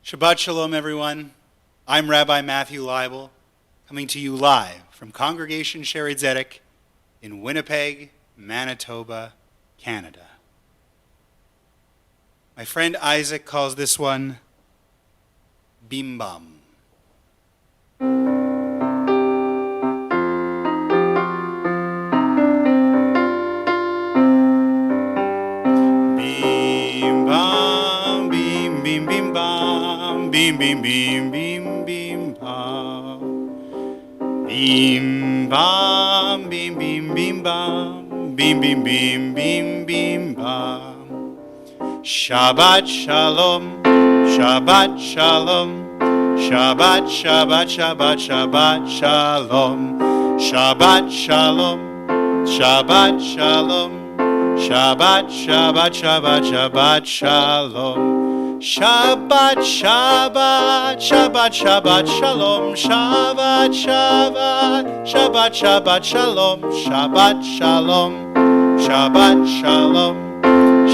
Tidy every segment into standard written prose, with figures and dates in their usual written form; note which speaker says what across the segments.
Speaker 1: Shabbat Shalom, everyone. I'm Rabbi Matthew Leibl, coming to you live from Congregation Sherry Zedek in Winnipeg, Manitoba, Canada. My friend Isaac calls this one Bim Bam. Bim bam, bim bim bim bam, bim bim bim bim bim bam. Bim bam, bim bim bim bam, bim bim bim bim bim bam. Shabbat Shalom, Shabbat Shalom, Shabbat Shabbat Shabbat Shabbat Shalom, Shabbat Shalom, Shabbat Shalom, Shabbat Shabbat Shabbat Shabbat Shalom, Shabbat Shabbat Shabbat Shabbat Shalom, Shabbat Shabbat Shabbat Shabbat Shalom, Shabbat Shalom, Shabbat Shalom,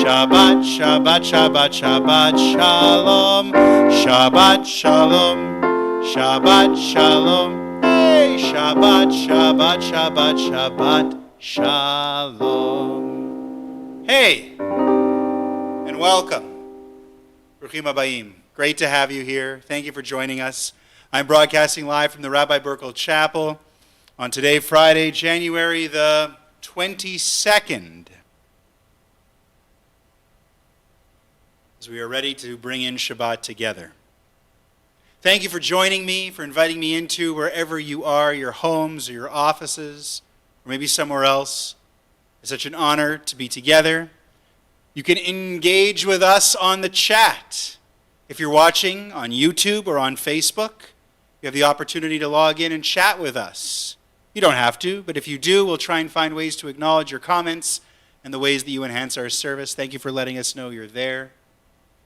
Speaker 1: Shabbat Shabbat Shabbat Shabbat Shalom, Shabbat Shalom, Shabbat Shalom, hey, Shabbat Shabbat Shabbat Shabbat Shalom. Hey, and welcome. Bruchim Habayim. Great to have you here. Thank you for joining us. I'm broadcasting live from the Rabbi Burkle Chapel on today, Friday, January the 22nd, as we are ready to bring in Shabbat together. Thank you for joining me, for inviting me into wherever you are, your homes or your offices, or maybe somewhere else. It's such an honor to be together. You can engage with us on the chat. If you're watching on YouTube or on Facebook, you have the opportunity to log in and chat with us. You don't have to, but if you do, we'll try and find ways to acknowledge your comments and the ways that you enhance our service. Thank you for letting us know you're there.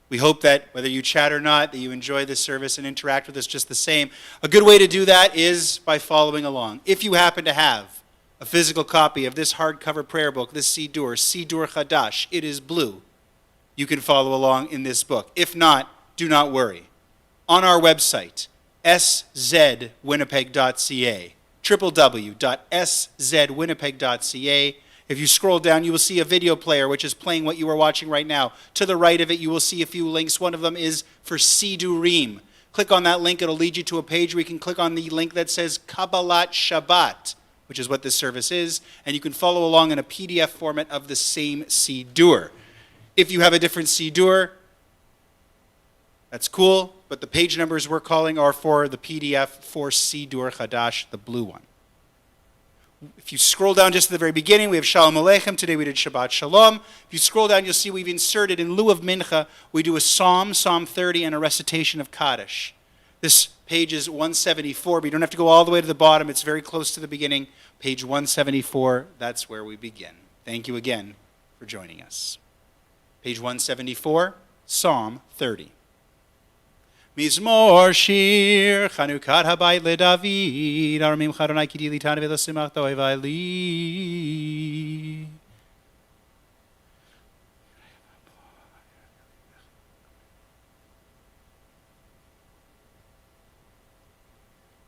Speaker 1: We hope that whether you chat or not, that you enjoy this service and interact with us just the same. A good way to do that is by following along. If you happen to have a physical copy of this hardcover prayer book, this Sidur Chadash, it is blue, you can follow along in this book. If not, do not worry. On our website, szwinnipeg.ca, www.szwinnipeg.ca, if you scroll down, you will see a video player which is playing what you are watching right now. To the right of it, you will see a few links. One of them is for Sidurim. Click on that link. It'll lead you to a page where you can click on the link that says Kabbalat Shabbat, which is what this service is, and you can follow along in a PDF format of the same Sidur. If you have a different Sidur, that's cool, but the page numbers we're calling are for the PDF for Sidur Chadash, the blue one. If you scroll down just at the very beginning, we have Shalom Aleichem. Today we did Shabbat Shalom. If you scroll down, you'll see we've inserted, in lieu of Mincha, we do a Psalm, Psalm 30, and a recitation of Kaddish. This page is 174, but you don't have to go all the way to the bottom. It's very close to the beginning. Page 174, that's where we begin. Thank you again for joining us. Page 174, Psalm 30. Mizmor shir Chanukat habayit leDavid Aramim charonai ki dilitani v'losimach to'evai li.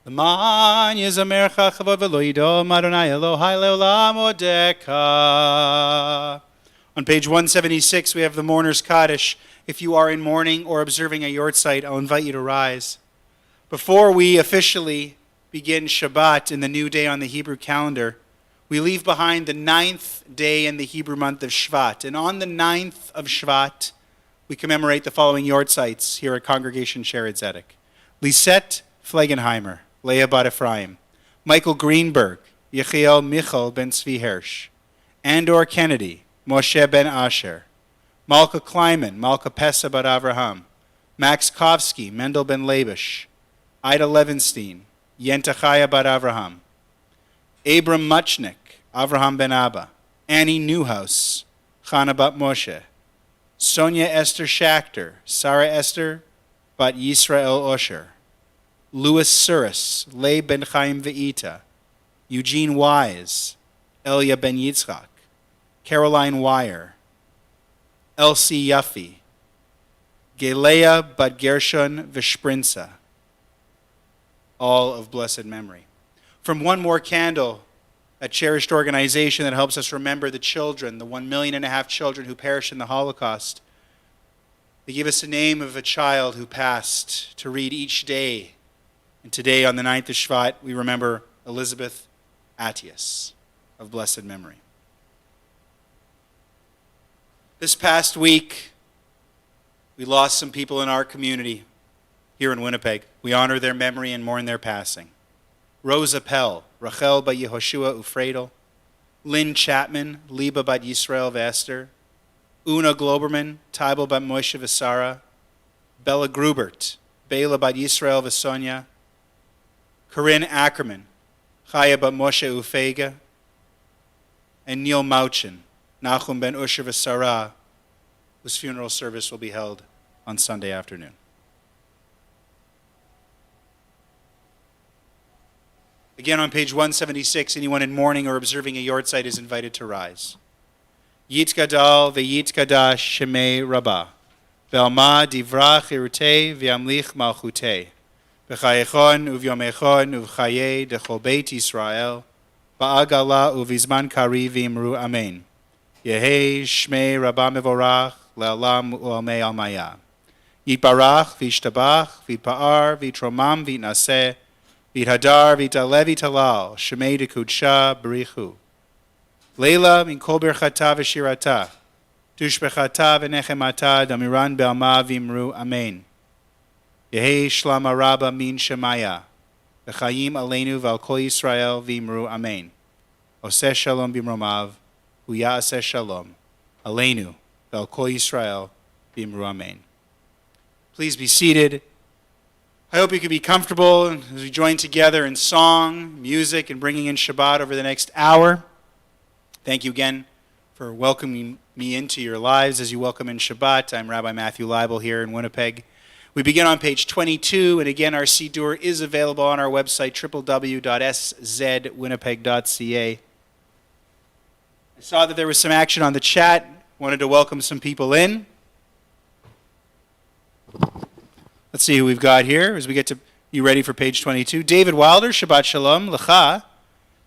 Speaker 1: L'man yizamercha chavod v'lo yidom Adonai Elohai le'olam odeka. On page 176, we have the Mourner's Kaddish. If you are in mourning or observing a yortzeit, I'll invite you to rise. Before we officially begin Shabbat in the new day on the Hebrew calendar, we leave behind the 9th day in the Hebrew month of Shvat. And on the 9th of Shvat, we commemorate the following yortzeits here at Congregation Sherry Zedek. Lisette Flegenheimer, Leah Bat Ephraim, Michael Greenberg, Yechiel Michal ben Tzvi Hirsch, Andor Kennedy, Moshe ben Asher, Malka Kleiman, Malka Pesa Bat Avraham, Max Kovsky, Mendel ben Leibish, Ida Levenstein, Yenta Chaya Bat Avraham, Abram Muchnick, Avraham ben Abba, Annie Newhouse, Chana Bat Moshe, Sonia Esther Schachter, Sarah Esther Bat Yisrael Osher, Louis Suris, Leib ben Chaim Ve'ita, Eugene Wise, Elia ben Yitzchak, Caroline Wire, Elsie Yuffie, Gelea bat Gershon Vishprinza, all of blessed memory. From One More Candle, a cherished organization that helps us remember the children, the 1.5 million children who perished in the Holocaust. They give us the name of a child who passed to read each day. And today, on the 9th of Shvat, we remember Elizabeth Attias, of blessed memory. This past week, we lost some people in our community here in Winnipeg. We honor their memory and mourn their passing. Rosa Pell, Rachel bat Yehoshua Ufredel, Lynn Chapman, Liba bat Yisrael Vester, Una Globerman, Tybal bat Moshe Vesara, Bella Grubert, Bela bat Yisrael Vesonia, Corinne Ackerman, Chaya bat Moshe Ufega, and Neil Mauchin, Nachum ben Usher Vesara, whose funeral service will be held on Sunday afternoon. Again, on page 176, anyone in mourning or observing a yortzeit is invited to rise. Yitkadal ve'yitkadash shemei Rabbah, ve'alma divra chirutei ve'amlich malchutei, v'chayechon uvyomechon uvchaye dechol beit Yisrael, ba'agala uvizman kari v'imru amen. Yehei shmei Rabbah mevorach le'alam u'almei almaya. Yitbarach v'yishtabach v'yitpa'ar v'yitromam v'yitnaseh V'hadar v'taleh v'talal, Shemei dekudsha b'richu. Leila min kol birchata v'shirata, tushbechata v'nechemata damiran be'alma v'imru amen. Yehei shlama rabba min shemaya, v'chayim aleinu v'al kol Yisrael v'imru amen. Oseh shalom b'mromav, huya'aseh shalom, aleinu v'al kol Yisrael v'imru amen. Please be seated. I hope you can be comfortable as we join together in song, music, and bringing in Shabbat over the next hour. Thank you again for welcoming me into your lives as you welcome in Shabbat. I'm Rabbi Matthew Leibl here in Winnipeg. We begin on page 22, and again, our Siddur is available on our website, www.szwinnipeg.ca. I saw that there was some action on the chat. Wanted to welcome some people in. Let's see who we've got here as we get to you ready for page 22. David Wilder, Shabbat Shalom, Lecha.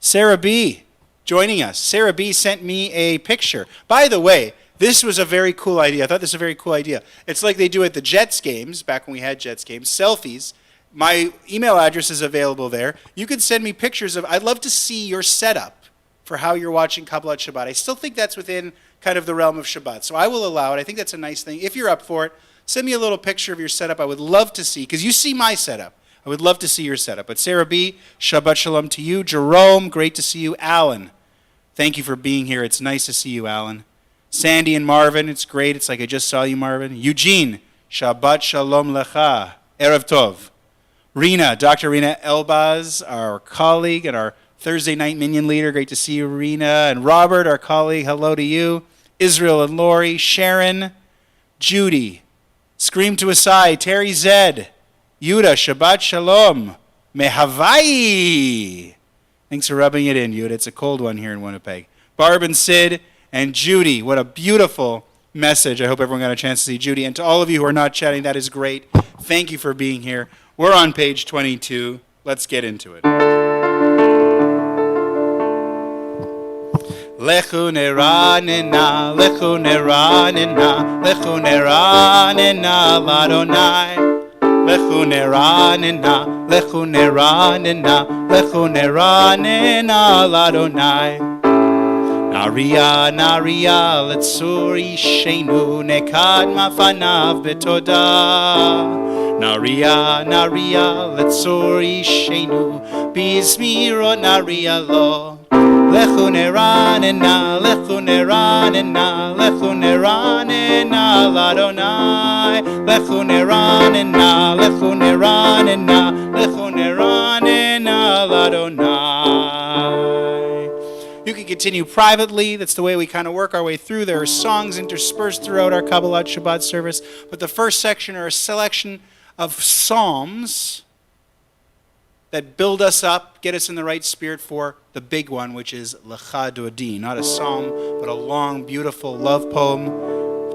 Speaker 1: Sarah B. joining us. Sarah B. sent me a picture. By the way, this was a very cool idea. I thought this was a very cool idea. It's like they do at the Jets games, back when we had Jets games, selfies. My email address is available there. You can send me pictures of, I'd love to see your setup for how you're watching Kabbalat Shabbat. I still think that's within kind of the realm of Shabbat. So I will allow it. I think that's a nice thing. If you're up for it, send me a little picture of your setup. I would love to see, because you see my setup. I would love to see your setup. But Sarah B., Shabbat Shalom to you. Jerome, great to see you. Alan, thank you for being here. It's nice to see you, Alan. Sandy and Marvin, it's great. It's like I just saw you, Marvin. Eugene, Shabbat Shalom Lecha. Erev Tov. Rena, Dr. Rena Elbaz, our colleague and our Thursday night minion leader. Great to see you, Rena. And Robert, our colleague, hello to you. Israel and Lori. Sharon, Judy. Scream to Asai, Terry Zed, Yuda, Shabbat Shalom, Mehavai. Thanks for rubbing it in, Yuda. It's a cold one here in Winnipeg. Barb and Sid and Judy. What a beautiful message. I hope everyone got a chance to see Judy. And to all of you who are not chatting, that is great. Thank you for being here. We're on page 22. Let's get into it. Lechu neranena, lechu neranena, lechu neranena, ladonai. Lechu neranena, lechu neranena, lechu neranena, ladonai. Naria, naria, letzur ishenu, nekad mafanav betoda. Naria, naria, letzur ishenu, bizmiro naria lo. Lechu neranena, lechu neranena, lechu neranena, ladonai. Lechu neranena, lechu neranena, lechu neranena, ladonai. You can continue privately. That's the way we kind of work our way through. There are songs interspersed throughout our Kabbalat Shabbat service. But the first section are a selection of psalms that build us up, get us in the right spirit for the big one, which is Lecha Dodi. Not a psalm, but a long, beautiful love poem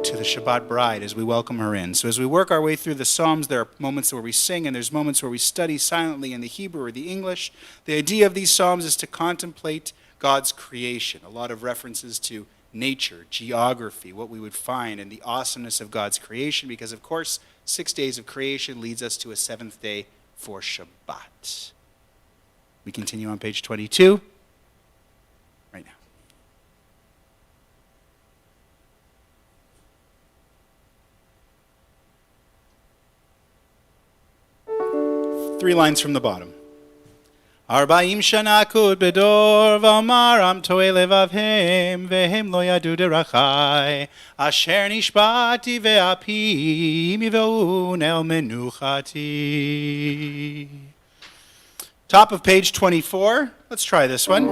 Speaker 1: to the Shabbat bride as we welcome her in. So as we work our way through the Psalms, there are moments where we sing and there's moments where we study silently in the Hebrew or the English. The idea of these Psalms is to contemplate God's creation. A lot of references to nature, geography, what we would find, and the awesomeness of God's creation, because of course 6 days of creation leads us to a seventh day for Shabbat. We continue on page 22 right now. Three lines from the bottom. 40 שנה קוד בדור ואמרם טועה לבבהם והם לא ידעו דרכי אשר נשבעתי ואפי מבואון אל מנוחתי. Top of page 24. Let's try this one.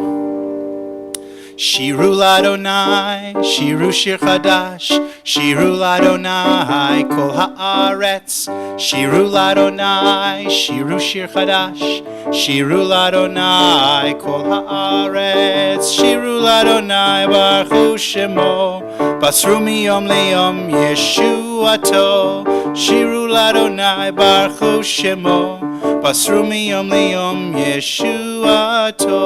Speaker 1: שירו לאדוני, שירו שיר חדש, שירו לאדוני כל הארץ, שירו לאדוני, שירו שיר חדש, שירו לאדוני כל הארץ, שירו לאדוני ברכו שמו, בשרו מיום ליום ישועתו, שירו לאדוני ברכו שמו, בשרו מיום ליום ישועתו.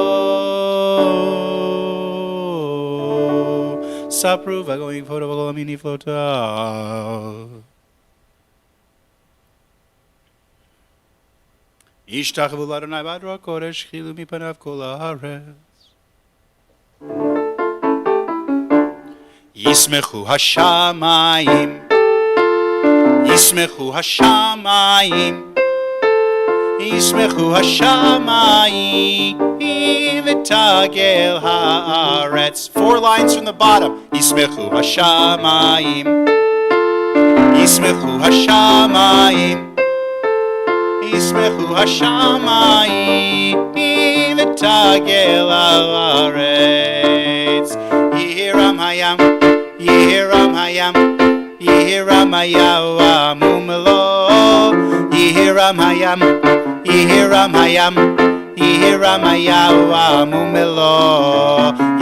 Speaker 1: Sapru vagoing photo vagolamini flota. Ishtachavu ladonai badra kodesh chilu mipanav kol haaretz. Yismechu hashamayim, Yismechu hashamayim, Yismechu hashamayim, v'tagel haaretz. 4 lines from the bottom. Yismechu hashamayim, Yismechu hashamayim, Yismechu hashamayim, v'tagel haaretz. Yehiram hayam, Yehiram hayam, Yehiram hayam umelo, Yehiram hayam, Yehiram hayam, Yehiram hayam umelo,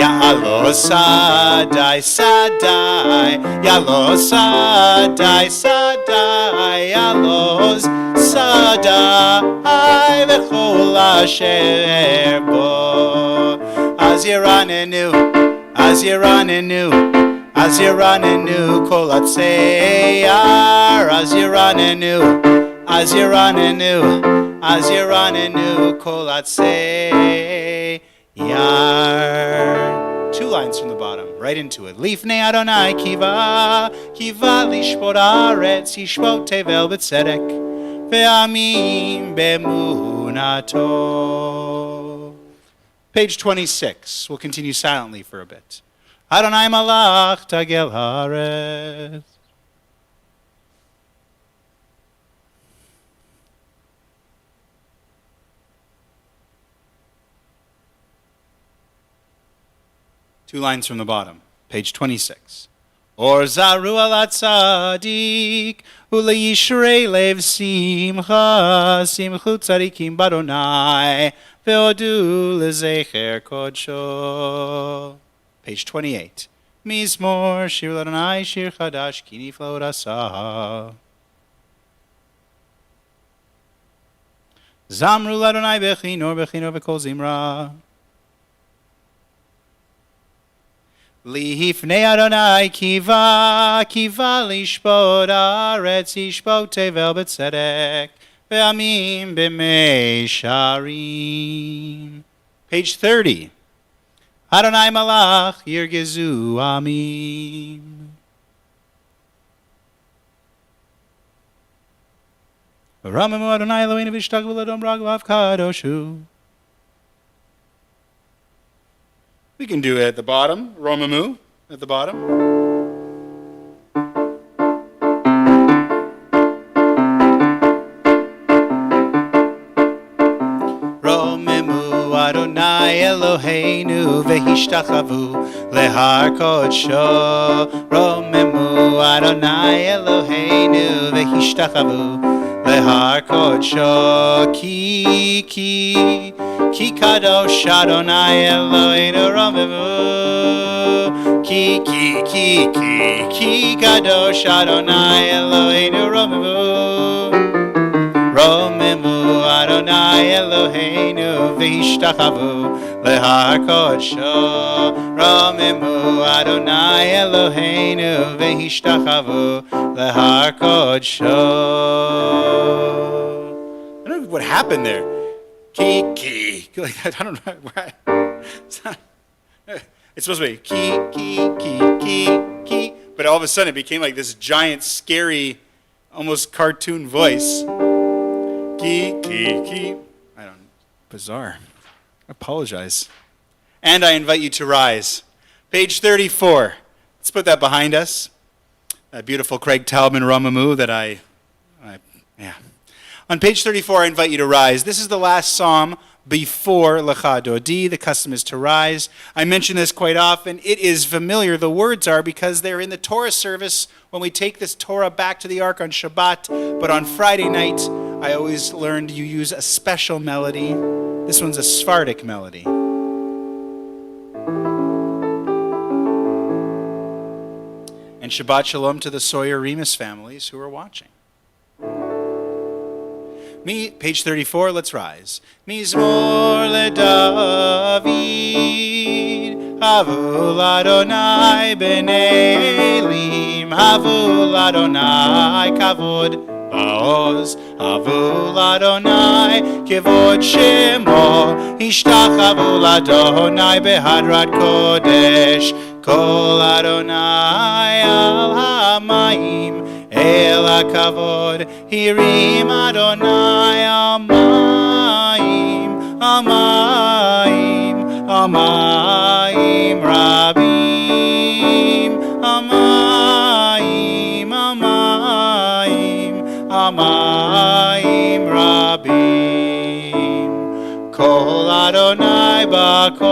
Speaker 1: Ya'alo sadai sadai, Ya'alo sadai sadai, Ya'alo sadai v'chol asher bo. Az yiranenu, az yiranenu, az yiranenu kol atzeyar, az yiranenu, az yiranenu, az yiranenu kol atzeyar. 2 lines from the bottom, right into it. Lifnei Adonai kiva, kiva lishpot haaretz, yishpot tevel b'tzedek, ve'amim be'emunato. Page 26. We'll continue silently for a bit. Adonai malach tagel haaretz. Two lines from the bottom, page 26. Or zaru al tzadik, uleishrei lev simcha, simchu tzadikim badonai, ve'odu lezecher kodsho. Page 28. Mizmor shir l'Adonai shir chadash ki niflo rasa. Zamru l'Adonai bechinor bechinor v'kol zimra. Lifnei Adonai kiva, kiva lishpot haaretz, yishpot tevel b'tzedek, ve'amim b'mei sharim. Page 30. Adonai malach yirgezu amim. Ramamu Adonai Eloheinu v'ishtagvu l'adam raglav kadoshu. We can do it at the bottom. Romamu at the bottom. Romamu Adonai Eloheinu vehi v'hishtachavu lehar kodsho. Romemu Adonai Eloheinu v'hishtachavu lehar kodsho. Ki kadosh Adonai Eloheinu romemu. Ki kadosh Adonai Eloheinu romemu. Romemu Adonai Eloheinu v'hishtachavu lehar kodsho. Romemu Adonai Eloheinu v'hishtachavu lehar kodsho. I don't know what happened there. Ki. Like that. I don't know. It's supposed to be ki. But all of a sudden it became like this giant, scary, almost cartoon voice. Ki. I don't. Bizarre. I apologize. And I invite you to rise. Page 34. Let's put that behind us. That beautiful Craig Talbot Romamu that yeah. On page 34, I invite you to rise. This is the last psalm before Lecha Dodi. The custom is to rise. I mention this quite often. It is familiar, the words are, because they're in the Torah service when we take this Torah back to the Ark on Shabbat. But on Friday night, I always learned you use a special melody. This one's a Sephardic melody. And Shabbat Shalom to the Sawyer Remus families who are watching. Page 34, let's rise. Mizmor leDavid, Havul Adonai b'nei Elim, Havul Adonai kavod ba'oz, Havul Adonai kevod shemo, Ishtachavu Adonai behadrat kodesh, Kol Adonai al hamayim, El HaKavod, Hirim Adonai Amayim Rabim, Amayim Rabim, Kol Adonai B'koach,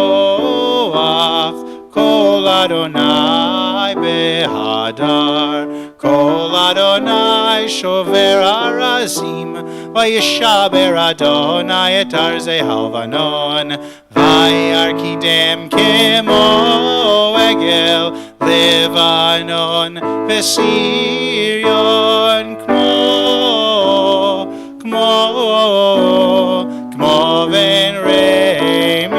Speaker 1: Kol Adonai Behadar, Kol Adonai shover arazim, vayishaber Adonai et arzei halvanon, vayarkidem kemo egel Levanon, v'siryon kmo ven reimim,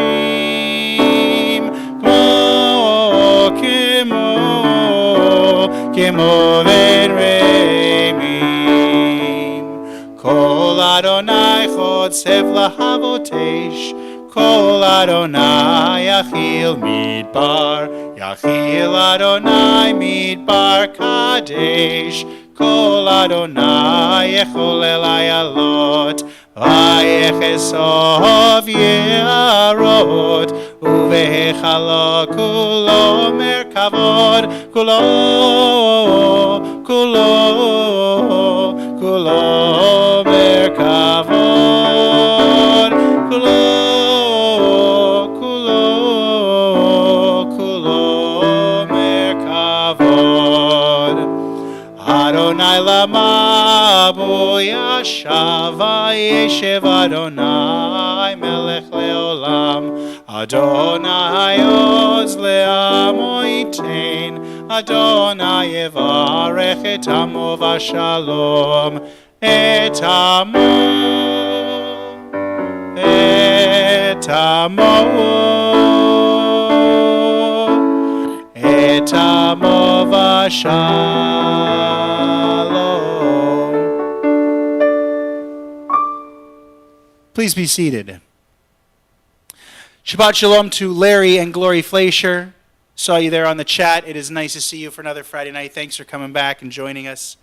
Speaker 1: kemo ven reimim. Kol Adonai chotzev lahavotesh, Kol Adonai yachil Adonai midbar kadesh, Kol Adonai yecholel ayalot, vayechesov yarot, uvehechalo kulo merkavod, kulo merkavod, kulo merkavod. Adonai lama bo yashav, vayeshev Adonai melech leolam, Adonai oz le'amo yitein, Adonai yevarech et amo v'shalom, et amo v'shalom. Please be seated. Shabbat Shalom to Larry and Glory Fleischer. Saw you there on the chat. It is nice to see you for another Friday night. Thanks for coming back and joining us.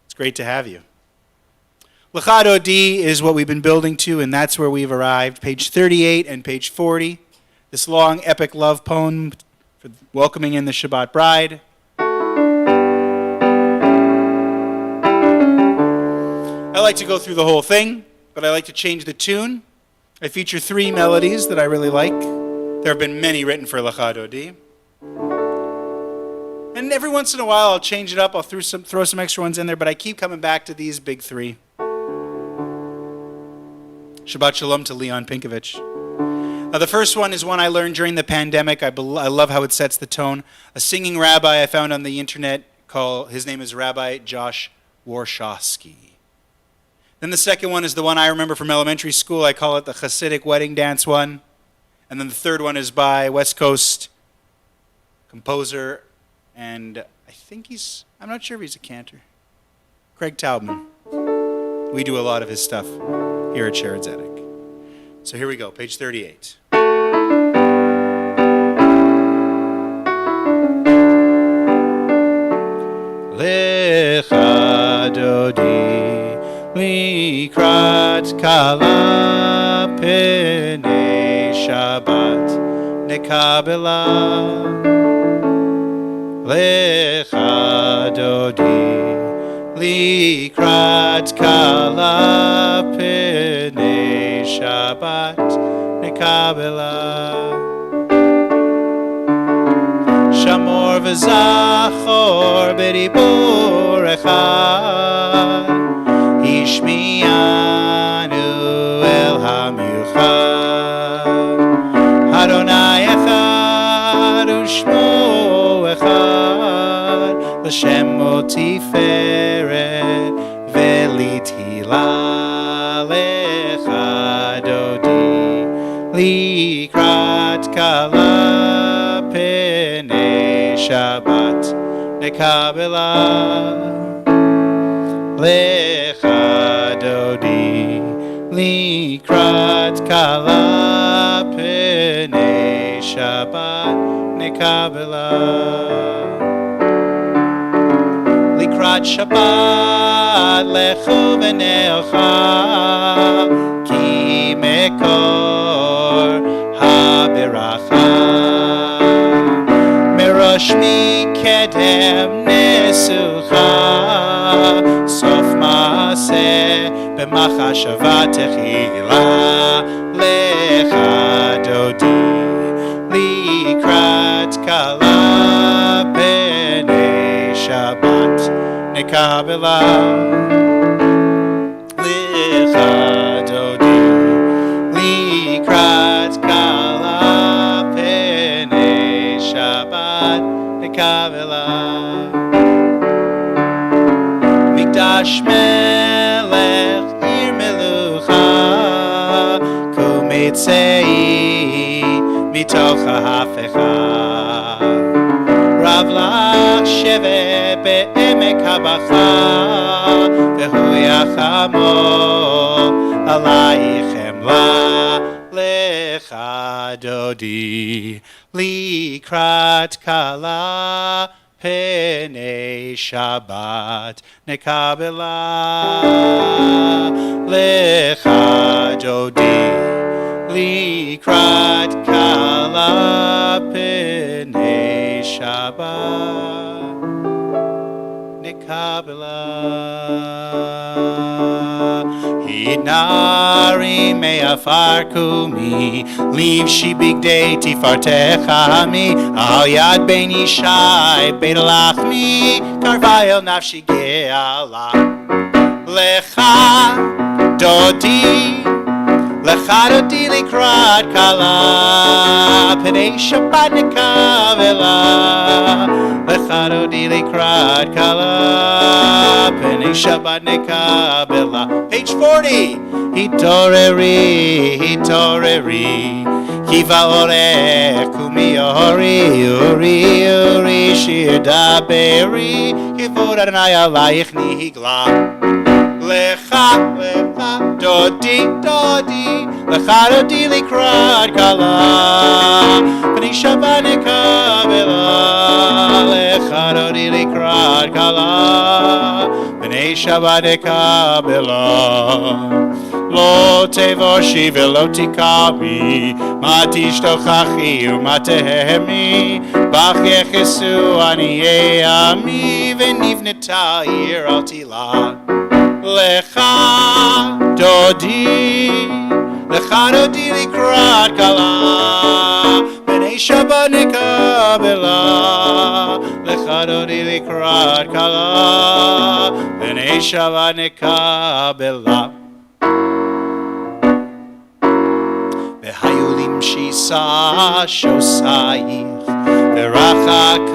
Speaker 1: It's great to have you. Lecha Dodi is what we've been building to, and that's where we've arrived. Page 38 and page 40. This long, epic love poem for welcoming in the Shabbat bride. I like to go through the whole thing, but I like to change the tune. I feature 3 melodies that I really like. There have been many written for Lecha Dodi. And every once in a while I'll change it up. I'll throw some extra ones in there, but I keep coming back to these big three. Shabbat Shalom to Leon Pinkovich. Now the first one is one I learned during the pandemic. I love how it sets the tone. A singing rabbi I found on the internet, his name is Rabbi Josh Warshawski. Then the second one is the one I remember from elementary school. I call it the Hasidic wedding dance one. And then the third one is by West Coast composer, and I'm not sure if he's a cantor, Craig Taubman. We do a lot of his stuff here at Sharon Zedek. So here we go, page 38. Lecha Dodi likrat kala penei Shabbat nekabela. Lecha Dodi likrat kala penei Shabbat nekabela. Shamor v'zachor b'dibur echad Ishmiyanu el hamiuchad Adonai echad u'shmo echad L'shem tiferet v'litila Lecha Dodi likrat kala penei Shabbat nekabela. Lecha Dodi likrat kala penei Shabbat nekabela. Likrat Shabbat lechu v'neocha ki mekor haberacha Roshmi kedem nesucha sof maaseh b'machashava techila lecha dodi likrat kala penei Shabbat nekabela lecha dodi likrat kala penei Shabbat nekabela. Mikdash melech ir melucha kumitzei mitoch hafecha Rav lach shevet be'emek habacha vehu yachamo alayich emla lecha dodi likrat kala penei Shabbat nekabela lecha dodi likrat kala penei Shabbat nekabela. Hinari me'afar kumi Leave she big day tifartechami Al yad ben yishai beit lachmi Karvayel nafshi ge'ala Lecha dodi Lecha dodi likrat kala Penei Shabbat nekabela Lecha dodi likrat kala Penei Shabbat nekabela. Page 40. Hitoreri Kiva orech kumi ori shir daberi Kivod Adonai alayich nihigla Lecha dodi Lecha dodi likrat kala Penei Shabbat nekabela Lecha dodi likrat kala Penei Shabbat nekabela. Lo tevoshi velo tikami Ma tishtochachi u'ma tehemi Bach yechesu aniyei ami V'nivneta ir al tila Lecha dodi likrat kala B'nei Shabbat nekabela, lecha dodi likrat kala, B'nei Shabbat nekabela. V'hayulim shisa shosayich, v'rachak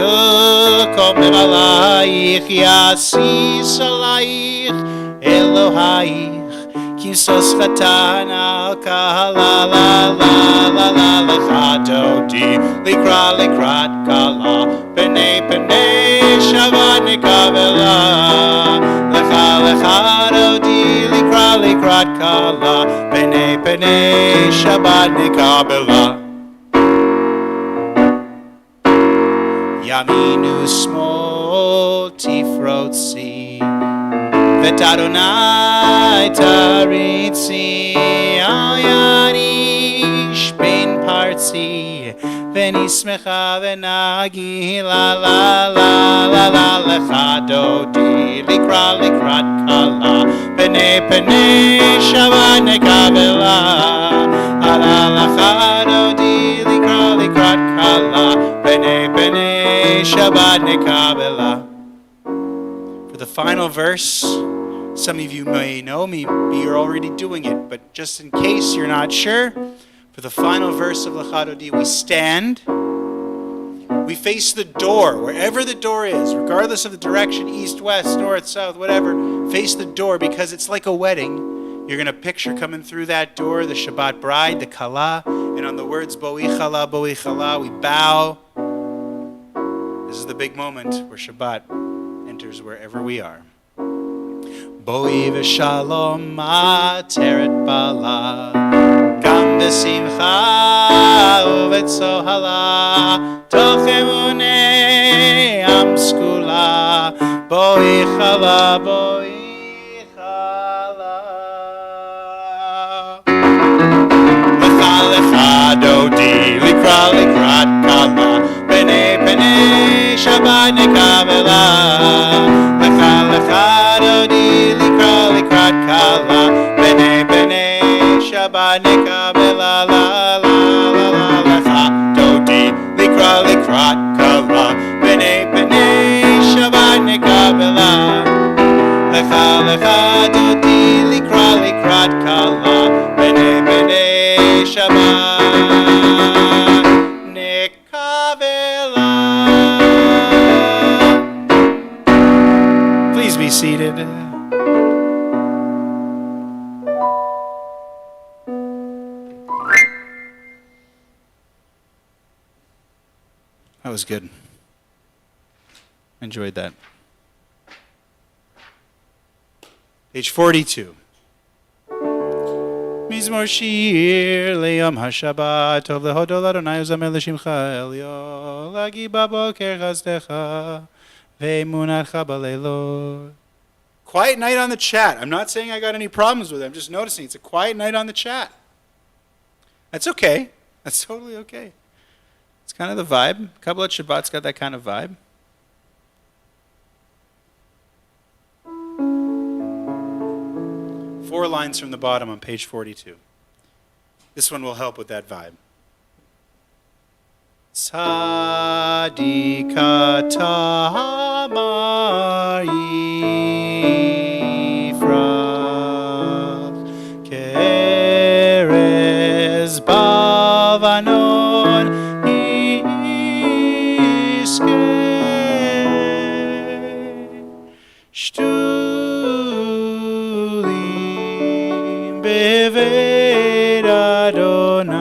Speaker 1: komer alayich, yasis alayich Elohayich, kisos chatan al kahala la la la la lecha dodi likrat kala, B'nei Shabbat nekabela, lecha dodi likrat kala, B'nei Shabbat nekabela. Yaminu smol tifrotzi, Vet Adonai taritzi, al yanish ben partzi, v'nismecha v'nagi la la la la la lecha dodi likrat kala, B'nei Shabbat nekabela, ala lecha dodi likrat kala, B'nei Shabbat nekabela. For the final verse, some of you may know, maybe you're already doing it, but just in case you're not sure, for the final verse of Lecha Dodi, we stand, we face the door, wherever the door is, regardless of the direction, east, west, north, south, whatever, face the door, because it's like a wedding. You're going to picture coming through that door, the Shabbat bride, the Kala, and on the words, Bo'ei Chala, we bow. This is the big moment where Shabbat enters wherever we are. Bo'ei v'shalom ateret bala, gam v'simcha uvetzohala, toch emunei am skula, Bo'ei chala. Lecha dodi likrat kala, B'nei Shabbat nekabela, lecha dodi likrat kala, B'nei Shabbat nekabela, la la la la lecha dodi likrat kala, B'nei Shabbat nekabela, lecha dodi likrat kala, B'nei Shabbat nekabela. Please be seated. That was good. Enjoyed that. Page 42. Mizmor shir leyom hashabat, tov lehodol Adonai uzamer l'shimcha elyon, lagi baboker chazdecha, ve'emunatcha b'leilot. Quiet night on the chat. I'm not saying I got any problems with it. I'm just noticing it's a quiet night on the chat. That's okay. That's totally okay. It's kind of the vibe. Kabbalat Shabbat's got that kind of vibe. Four lines from the bottom on page 42. This one will help with that vibe. Tzadika tamar yifrach, kerez bavanon yiske, shtulim beved Adonai,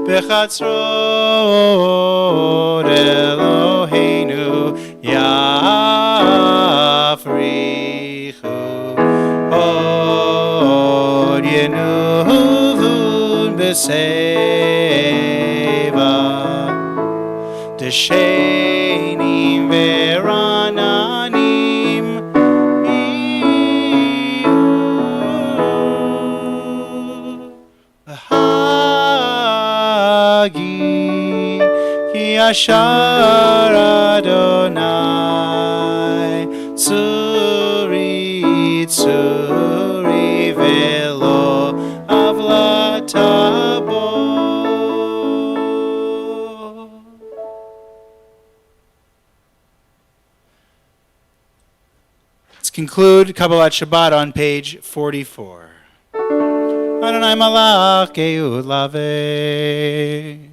Speaker 1: bechatzrot Eloheinu yafrichu, od yenuvun b'seva, deshenim verananim iyu, v'hagi ki yashar Adonai, tzuri velo avlatabo. conclude Kabbalat Shabbat on page 44. Adonai malach geud lavesh.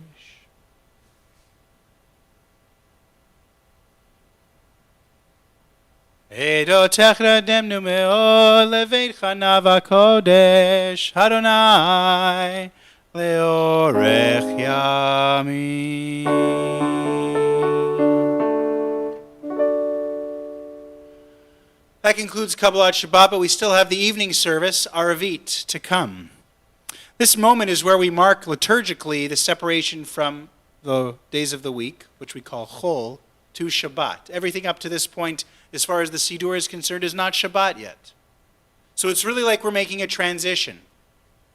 Speaker 1: Edotech rademnu me'od leveitcha nava kodesh Adonai leorech yamim. That concludes Kabbalat Shabbat, but we still have the evening service, Aravit, to come. This moment is where we mark liturgically the separation from the days of the week, which we call Chol, to Shabbat. Everything up to this point, as far as the Siddur is concerned, is not Shabbat yet. So it's really like we're making a transition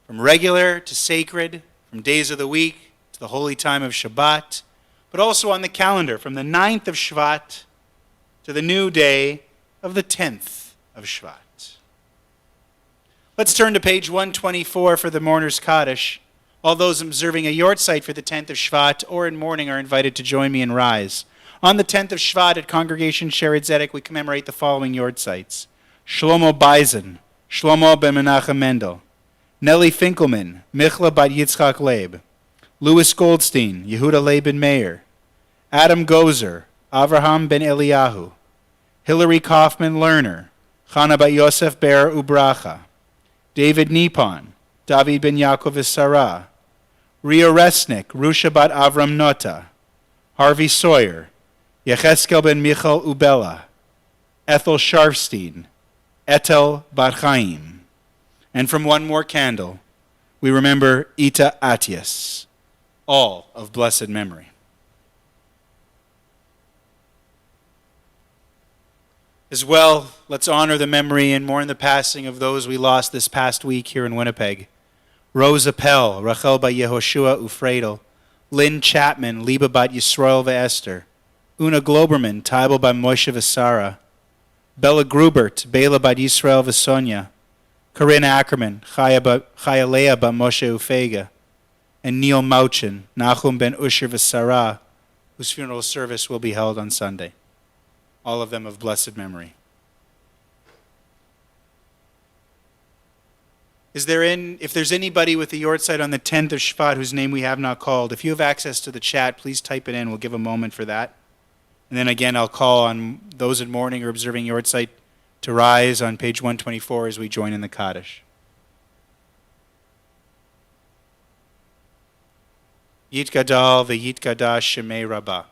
Speaker 1: from regular to sacred, from days of the week to the holy time of Shabbat, but also on the calendar, from the 9th of Shvat to the new day of the 10th of Shvat. Let's turn to page 124 for the Mourner's Kaddish. All those observing a Yortzeit for the 10th of Shvat or in mourning are invited to join me and rise. On the 10th of Shvat at Congregation Sheret Zedek, we commemorate the following Yortzeits: Shlomo Beisen, Shlomo ben Menachem Mendel, Nelly Finkelman, Michla bat Yitzchak Leib, Louis Goldstein, Yehuda Leib ben Meir, Adam Gozer, Avraham ben Eliyahu, Hilary Kaufman Lerner, Chana bat Yosef Ber Ubracha, David Nipon, David ben Yaakov Sarah, Ria Resnick, Rusha bat Avram Nota, Harvey Sawyer, Yecheskel ben Michal Ubella, Ethel Sharfstein, Etel bat Chaim. And from one more candle, we remember Ita Atias, all of blessed memory. As well, let's honor the memory and mourn the passing of those we lost this past week here in Winnipeg. Rose Appel, Rachel bat Yehoshua Ufredel, Lynn Chapman, Liba bat Yisrael ve'Esther, Una Globerman, Tybal bat Moshe v'Sara, Bella Grubert, Bela bat Yisrael v'Sonia, Corinne Ackerman, Chaya Leah bat Moshe Ufega, and Neil Mauchin, Nachum ben Usher v'Sara, whose funeral service will be held on Sunday. All of them of blessed memory. If there's anybody with the Yortzeit on the 10th of Shvat whose name we have not called, if you have access to the chat, please type it in. We'll give a moment for that. And then again, I'll call on those in mourning or observing Yortzeit to rise on page 124 as we join in the Kaddish. Yit Gadal ve'yit Gadash Shemei Rabbah.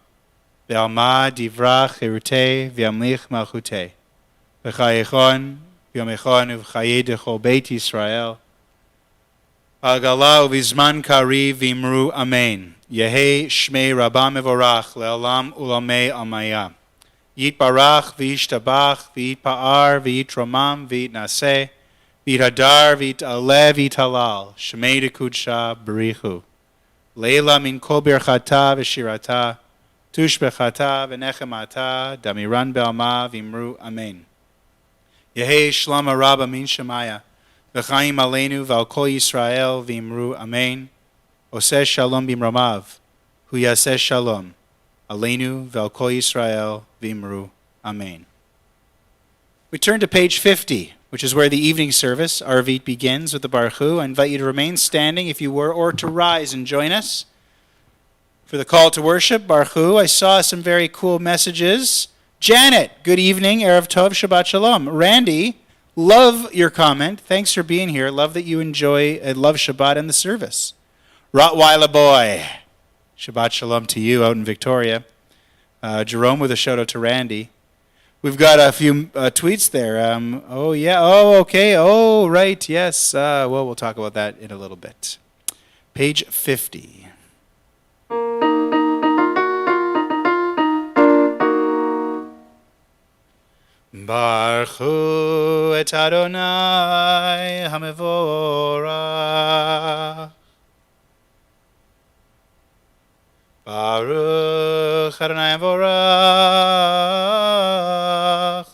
Speaker 1: Ve'alma divrach cherutei ve'amlich malchutei. V'chayechon v'yomechon uv'chayei dechol Beit Yisrael. Agala uvizman kari v'imru amen. Yehei shmei Rabbah mevorach le'olam ulamei amaya. Yit barach v'yishtabach v'yit pa'ar v'yit romam v'yit naseh v'yit hadar v'yit aleh v'yit halal. Shmei dekudsha berichu. Leila min kol birchata v'shirata. Tush bechata v'nechemata, damiran be'alma v'imru amen. Yehei shlama rabba min shemaya, v'chaim aleinu v'al kol Yisrael v'imru amen. Oseh shalom b'imromav, hu yaseh shalom, aleinu v'al kol Yisrael v'imru amen. We turn to page 50, which is where the evening service, Arvit, begins with the Baruch Hu. I invite you to remain standing if you were, or to rise and join us for the call to worship, Baruch Hu. I saw some very cool messages. Janet, good evening, Erev Tov, Shabbat Shalom. Randy, love your comment. Thanks for being here. Love that you enjoy and love Shabbat and the service. Rottweiler boy, Shabbat Shalom to you out in Victoria. Jerome with a shout out to Randy. We've got a few tweets there. Oh, yeah. Oh, okay. Oh, right. Yes. Well, we'll talk about that in a little bit. Page 50. Baruch Hu et Adonai HaMevorach. Baruch Adonai HaMevorach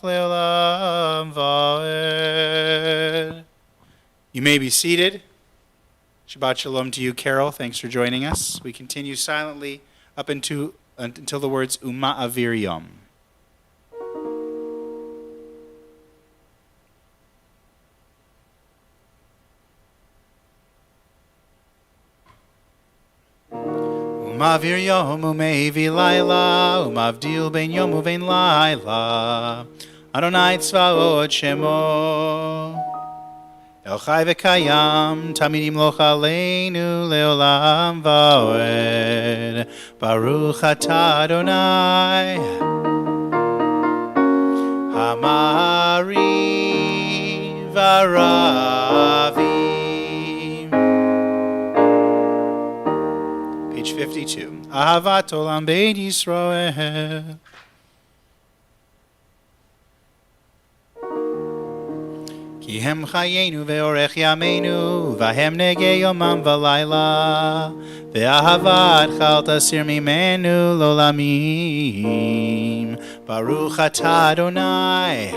Speaker 1: Le'olam Va'ed. You may be seated. Shabbat Shalom to you, Carol. Thanks for joining us. We continue silently up until the words Uma Avir Yom. Umavir yom umevi laila, umavdil ben yom uvein laila. Adonai tzvaot shemo. El chai v'kayam, tamidim loch aleinu leolam va'ed. Baruch atah Adonai, Hamari v'aravi. Page 52. Ahavat olam beit Yisrael. Ki hem chayenu ve'orech yameinu, vahem negei yomam v'layla, ve'ahavat chal tasir mimenu lolamim. Baruch atah Adonai,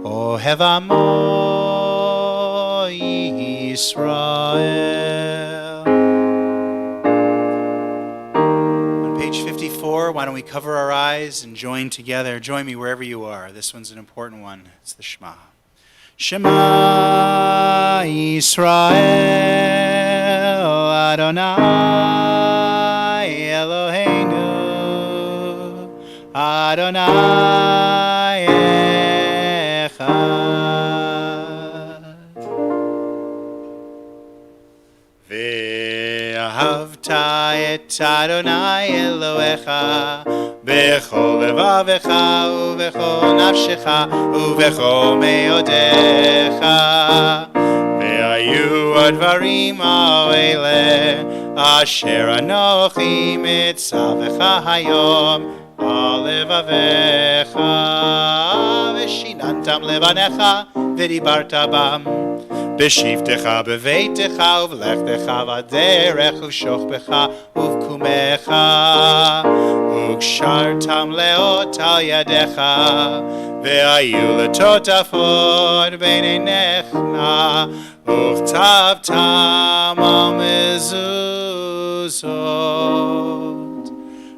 Speaker 1: ohev amo Yisrael. On page 54, why don't we cover our eyes and join together? Join me wherever you are. This one's an important one. It's the Shema. Shema Yisrael Adonai Eloheinu Adonai Echad. Ve'ahavta et Adonai Elohecha bechol levavecha uvechol nafshecha uvechol meodecha. Ve'ayu advarim ha'ele asher anochi mitzavecha hayom alevavecha v'shinantam levanecha v'dibarta bam. B'shivtecha b'veitecha uv'lechtecha v'derech u'shochbecha uv'kumecha u'kshartam leot al yadecha ve'ayu letotafot b'neinecha u'chtavtam al mezuzot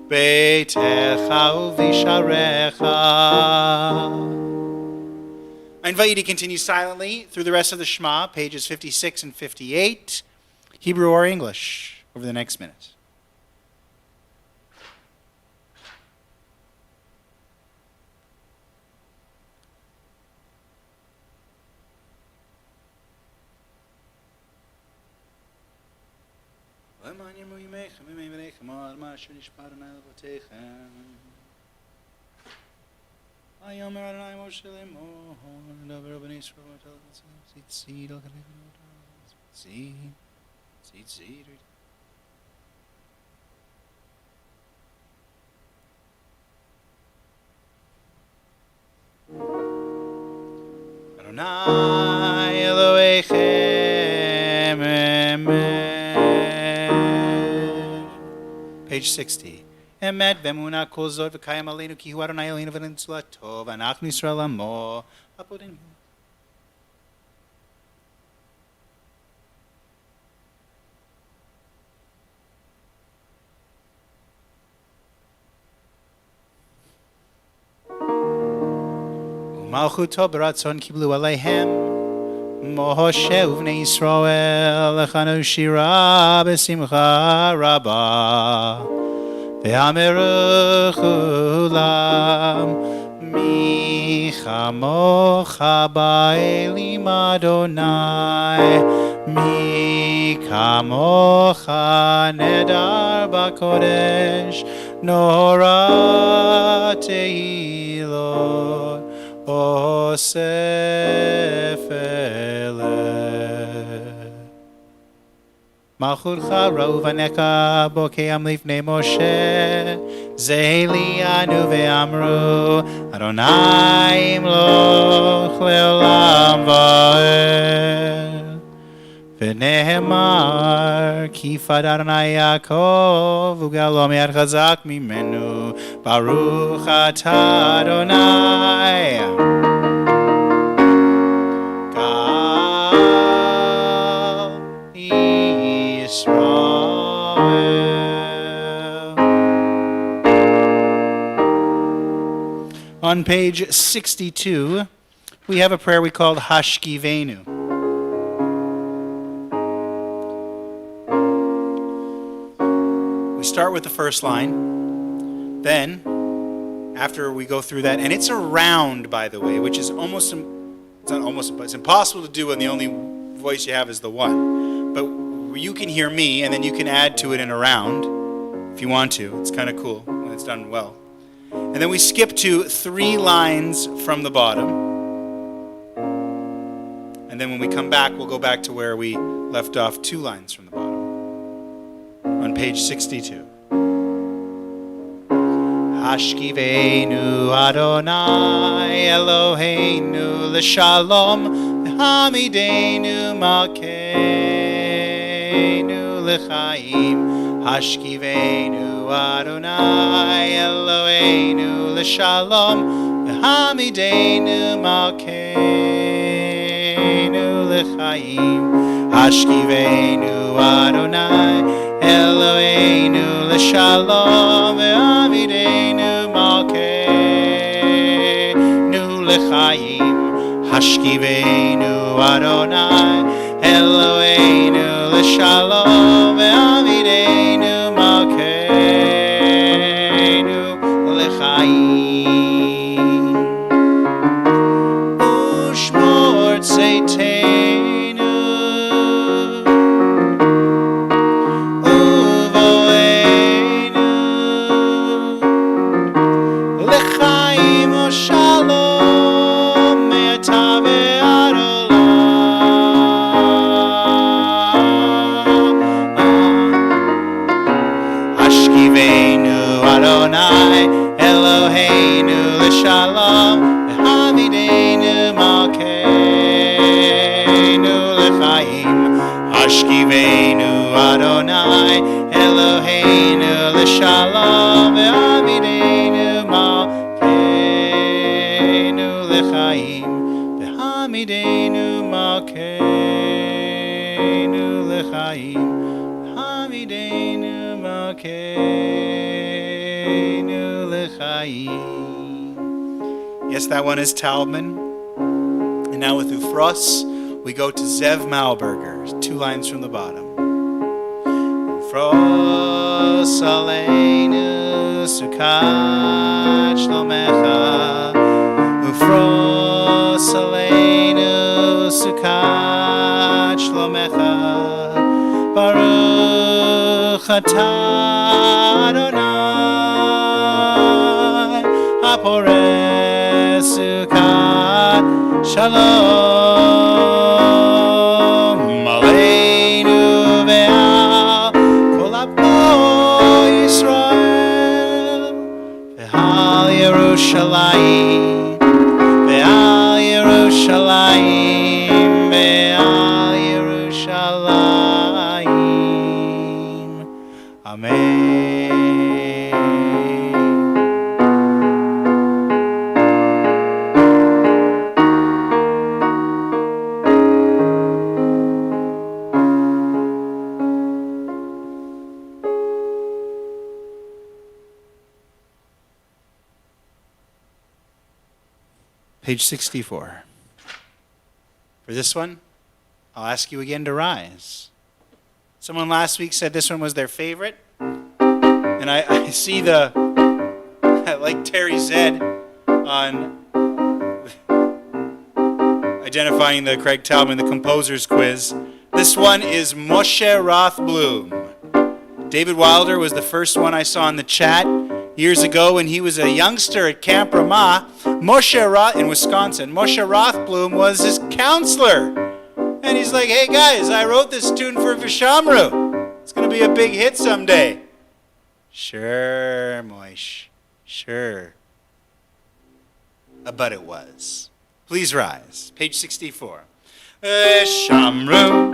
Speaker 1: beitecha u'visharecha. I invite you to continue silently through the rest of the Shema, pages 56 and 58, Hebrew or English, over the next minute. Ayomer Adonai Moshe Lemor, Davar Ben Yisrael, Seed, Adonai Elohechem, Amen. Page 60. Emet v'emunah kol zot v'kayam aleinu ki hu Adonai Eloheinu v'nitzulah tov v'anachnu Yisrael amo hapodim. U'malchuto b'ratzon kiblu aleihem Moshe uvnei Yisrael lechanu shira b'simcha rabbah. Ve'ameru chulam mi chamocha ba'elim Adonai mi kamocha nedar b'kodesh nora tehilot osef eleh. Malchutcha ra'u v'neka bokeyam lifnei Moshe Zeheli anu ve'amru Adonai imloch le'olam va'ed V'nehemar kifad Adonai Yaakov U'galom yad chazak mimenu Baruch atah Adonai On page 62, we have a prayer we called Hashkivenu. start with the first line. Then, after we go through that, and it's a round, by the way, which is it's impossible to do when the only voice you have is the one. But you can hear me, and then you can add to it in a round if you want to. It's kind of cool when it's done well. And then we skip to 3 lines from the bottom. And then when we come back, we'll go back to where we left off 2 lines from the bottom. On page 62. Hashkivenu Adonai Eloheinu l'shalom v'hamidenu malkeinu l'chaim. Hashkivenu Adonai Eloheinu l'shalom v'hamidenu malkeinu l'chaim. Hashkivenu Adonai Eloheinu l'shalom ve'avidenu malkeinu l'chaim. Hashkivenu Adonai Eloheinu l'shalom ve'avidenu malkeinu l'chaim. Ushmor tzeitenu Eloheinu l'shalom v'hamidenu malkeinu l'chaim. Hashkivenu Adonai Eloheinu l'shalom v'hamidenu malkeinu l'chaim. V'hamidenu malkeinu l'chaim. V'hamidenu malkeinu l'chaim. Yes, that one is Taubman. And now with Ufros, we go to Zev Malberger, 2 lines from the bottom. Ufros aleinu sukat shlomecha. Ufros aleinu sukat shlomecha. Baruch atah Adonai Haporeh sukat shalom aleinu ve'al kol amo Yisrael ve'al Yerushalayim ve'al Yerushalayim ve'al Yerushalayim. Amen. Page 64. For this one, I'll ask you again to rise. Someone last week said this one was their favorite. And I see like Terry said on identifying the Craig Talman, the composer's quiz. This one is Moshe Rothblum. David Wilder was the first one I saw in the chat years ago when he was a youngster at Camp Ramah. In Wisconsin. Moshe Rothblum was his counselor. And he's like, hey guys, I wrote this tune for Vishamru. It's going to be a big hit someday. Sure, Moish. Sure. But it was. Please rise. Page 64. Vishamru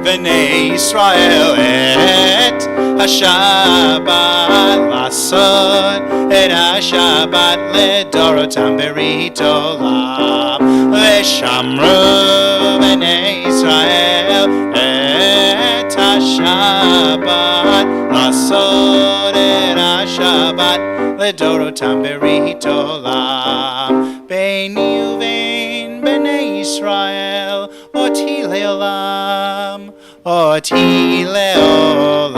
Speaker 1: B'nei Yisrael et HaShabbat Lasod et HaShabbat Ledorotam Berit Olam. Vishamru B'nei Yisrael et HaShabbat Lasod et HaShabbat Ledorotam Berit Olam. Beini uvein B'nei Yisrael Oti leolam, Oti leolam.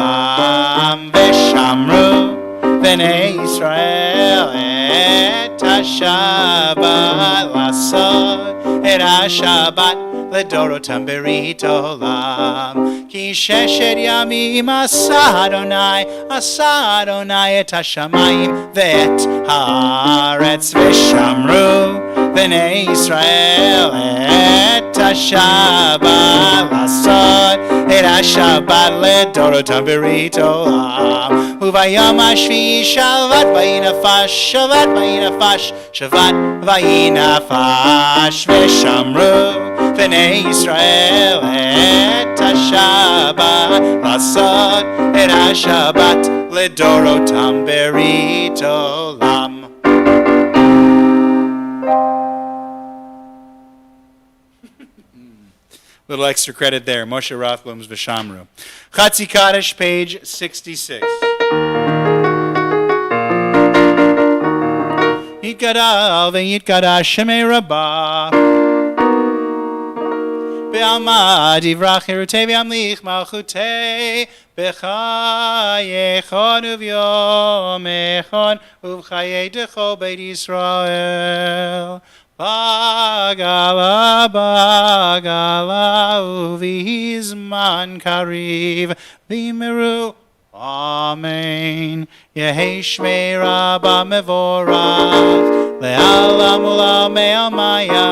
Speaker 1: Vishamru B'nei Yisrael et HaShabbat Lasod et HaShabbat Ledorotam berit olam Ki sheshet yamim asa Adonai et hashamayim ve'et haaretz Vishamru B'nei Yisrael et HaShabbat Lasod et HaShabbat Ledorotam berit olam Uvayom hashvi'i Shabbat vayinafash Shabbat vayinafash Vishamru B'nei Yisrael et HaShabbat Lasod et HaShabbat Ledorotam berit olam. Little extra credit there. Moshe Rothblum's Vishamru. Chatzi Kaddish, page 66. Yitgadal ve'yitgadash Shemei Rabbah Be'alma divrach cherutei ve'amlich malchutei B'chayechon uvyom echon Uv'chayei decho beit Yisrael Bagala uvizman kariv V'meru Amen. Yehei Shmei Rabbah mevorach le'alam u'la'amei almaya.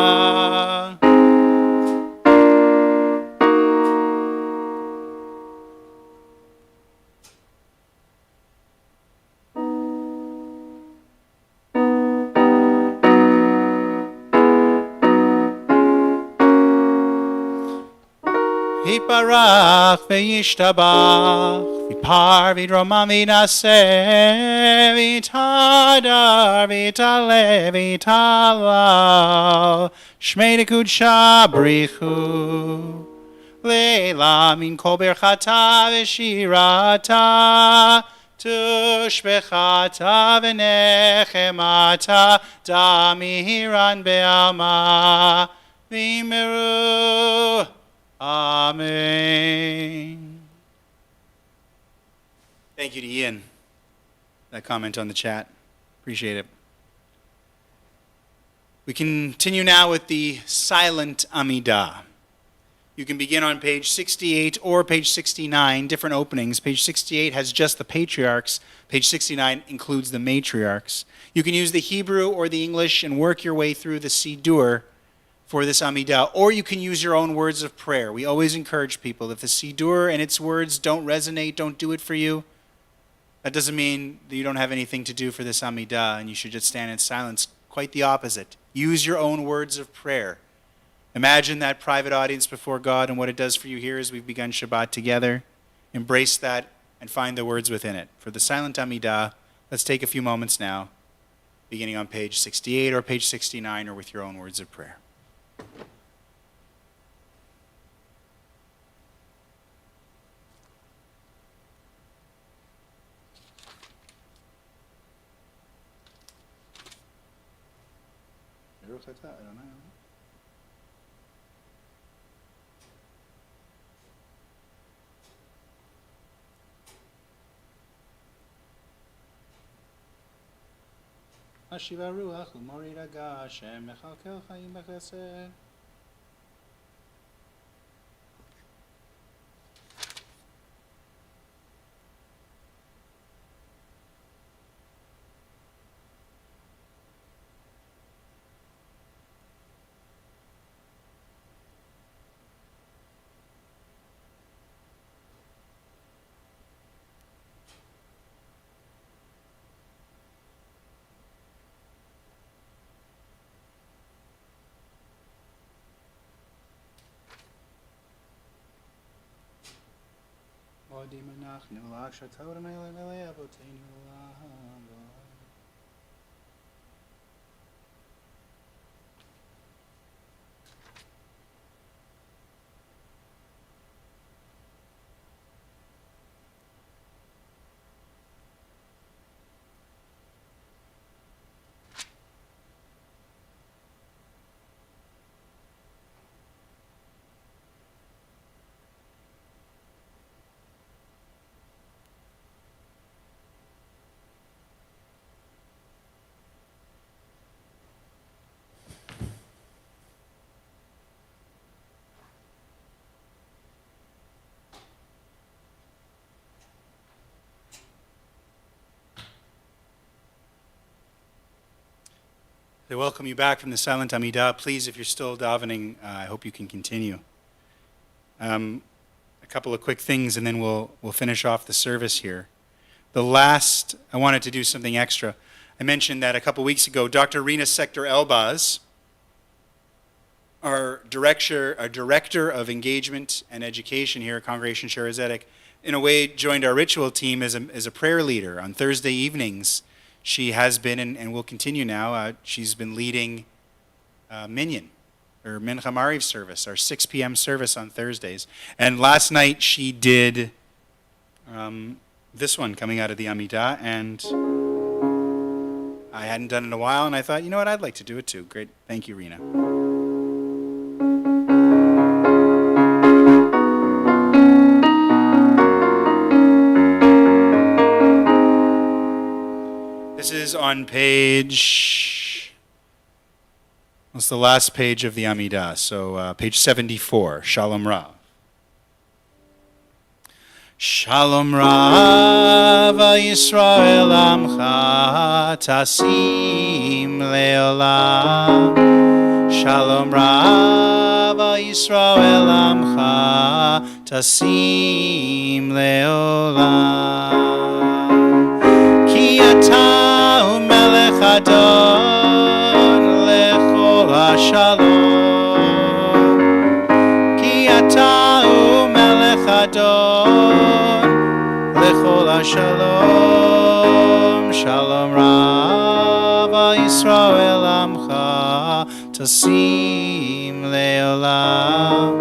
Speaker 1: Yiparach ve'yishtabach V'par v'dromam v'naseh V'tadar v'taleh v'talal Shmei dekudsha brichu Leila min kol berchata v'shirata Tushbechata v'nechemata Damiran be'alma V'meru Amen. Thank you to Ian. That comment on the chat. Appreciate it. We continue now with the silent Amidah. You can begin on page 68 or page 69, different openings. Page 68 has just the patriarchs. Page 69 includes the matriarchs. You can use the Hebrew or the English and work your way through the Siddur for this Amidah, or you can use your own words of prayer. We always encourage people, if the Siddur and its words don't resonate, don't do it for you, that doesn't mean that you don't have anything to do for this Amidah and you should just stand in silence. Quite the opposite. Use your own words of prayer. Imagine that private audience before God and what it does for you here as we've begun Shabbat together. Embrace that and find the words within it. For the silent Amidah, let's take a few moments now, beginning on page 68 or page 69 or with your own words of prayer. Hashiva ruach u'morid aga Hashem mechalkel chayim b'chesed. Odim anachnu l'akshatorim elei avoteinu l'ha'am. They welcome you back from the silent Amidah. Please, if you're still davening, I hope you can continue. A couple of quick things, and then we'll finish off the service here. I wanted to do something extra. I mentioned that a couple weeks ago, Dr. Rina Sector Elbaz, our director of engagement and education here at Congregation Shara Zedek, in a way joined our ritual team as a prayer leader on Thursday evenings. She has been and will continue now. She's been leading Minyan, or Mincha Mariv service, our 6 p.m. service on Thursdays. And last night she did this one coming out of the Amidah, and I hadn't done it in a while, and I thought, you know what, I'd like to do it too. Great. Thank you, Rena. This is on what's the last page of the Amidah? So page 74, Shalom Rav. Shalom Rav Yisrael Amcha Tasim Leolam. Shalom Rav Yisrael Amcha Tasim Leolam. Ki Ata Melech Adon Lechol HaShalom. Ki Ata Melech Adon Lechol HaShalom. Shalom Rav Yisrael Amcha Tasim Leolam.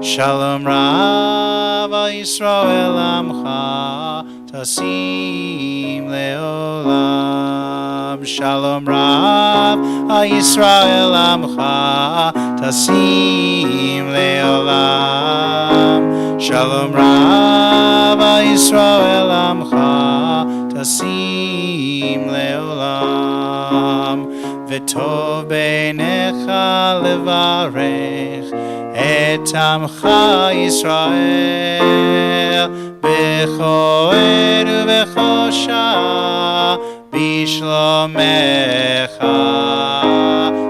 Speaker 1: Shalom Rav Yisrael Amcha Tasim Leolam. Shalom Rav Yisrael Amcha Tasim Leolam. Shalom Rav Yisrael Amcha Tasim Leolam. V'tov beinecha levarech et Amcha Yisrael b'choer u'b'chosha b'shlomecha.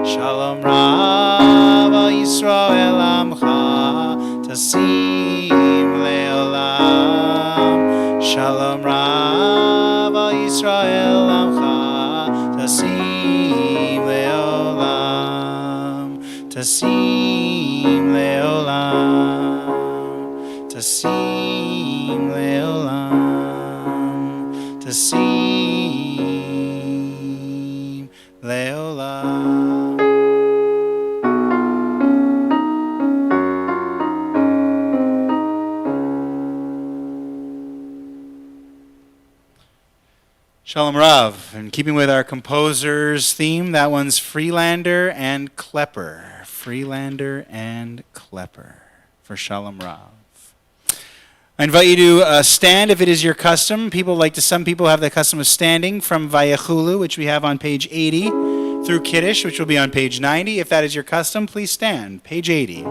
Speaker 1: Shalom Rav Yisrael Amcha Tasim Leolam. Shalom Rav Yisrael Amcha Tasim Leolam. Tasim Leolam. Tasim Leolam. Tasim Leolam. Shalom Rav. In keeping with our composer's theme, that one's Freelander and Klepper. Freelander and Klepper for Shalom Rav. I invite you to stand if it is your custom. Some people have the custom of standing from Vayechulu, which we have on page 80, through Kiddush, which will be on page 90. If that is your custom, please stand. Page 80.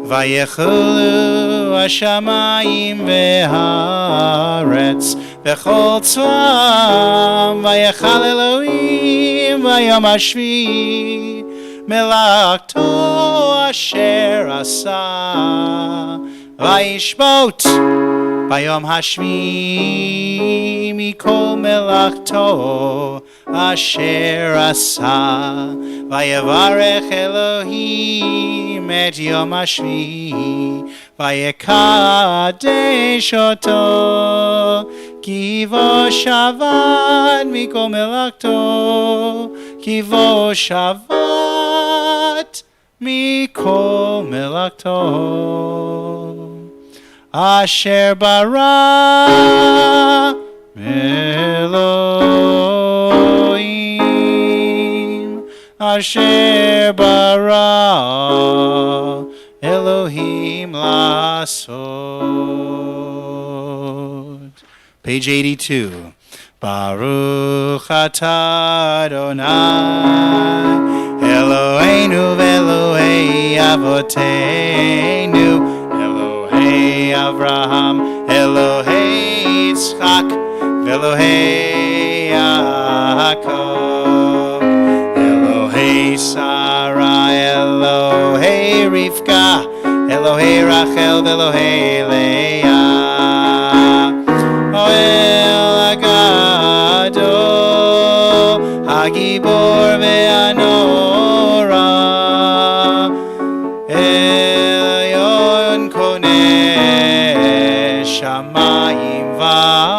Speaker 1: Vayechulu hashamayim ve'haaretz v'chol tzvam vayechal Elohim vayom hashvi melachto asher asa vayishbot vayom hashvi mikol melachto asher asa vayevarech Elohim et yom hashvi vayekadesh oto kivo shavad mikol melachto kivo shavad mikol melachto asher bara Elohim asher bara Elohim lasod. Page 82. Baruch atah Adonai Eloheinu v'Elohei avoteinu Elohei Avraham Elohei Yitzchak v'Elohei Yaakov Elohei Leah. Oel Agado, Hagibor ve'anora, Elyon koneh shamayim va'aretz.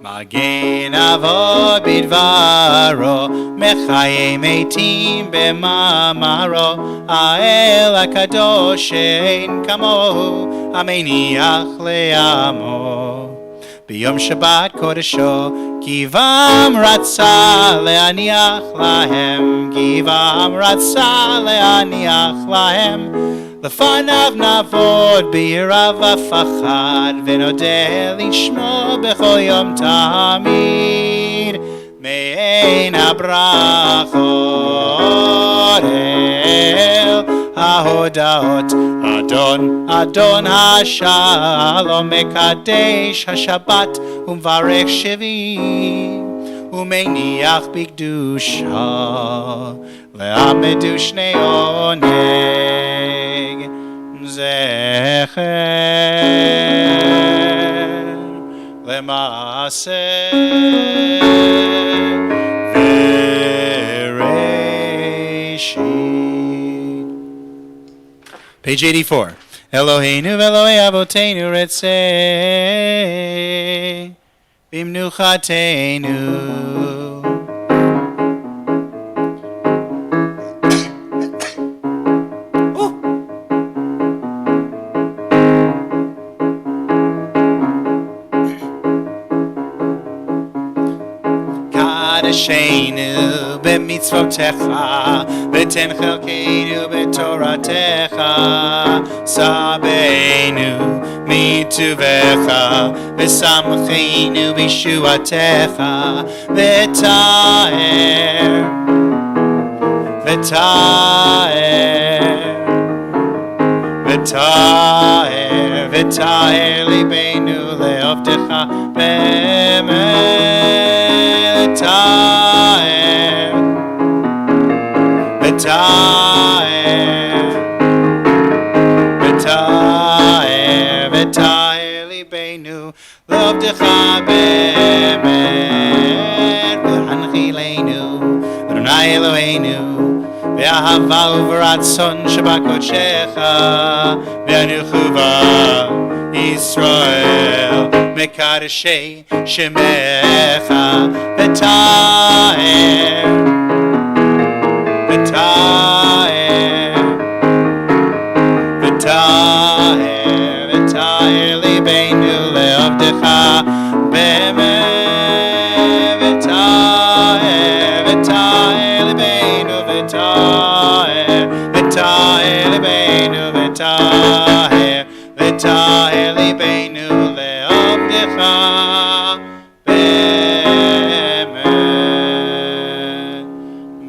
Speaker 1: Magen avod bidvaro, mechaye metim b'mamaro, Ha'el HaKadosh ein kamohu, Hameniach le'amo. B'yom Shabbat kodesho, Givam ratza le'aniach lahem, Givam ratza le'aniach lahem. Lefanav navod b'yirav v'fachad, v'nodeh lishmo b'chol yom tamid. Mein habrachot el hahodaot, Adon Adon hashalom mekadesh hashabbat umvarech shivim umeniach bigdusha le'amedu shnei oneg zecher le'maaseh Page 84. Eloheinu v'Elohei Avoteinu retzei b'mnuchateinu. Kadeshenu b'mitzvotecha v'ten chelkeinu b'toratecha sabeinu mituvecha v'samcheinu b'shuatecha v'taer libeinu le'ovdecha b'emet v'taer libeinu le'ovdecha b'emet v'hanchilenu Adonai Eloheinu v'ahava uv'ratzon shebakodshecha v'anuchuva Yisrael mekadeshei shemecha v'taer libeinu le'ovdecha b'emet v'taer libeinu v'taer libeinu v'taer libeinu le'ovdecha b'emet.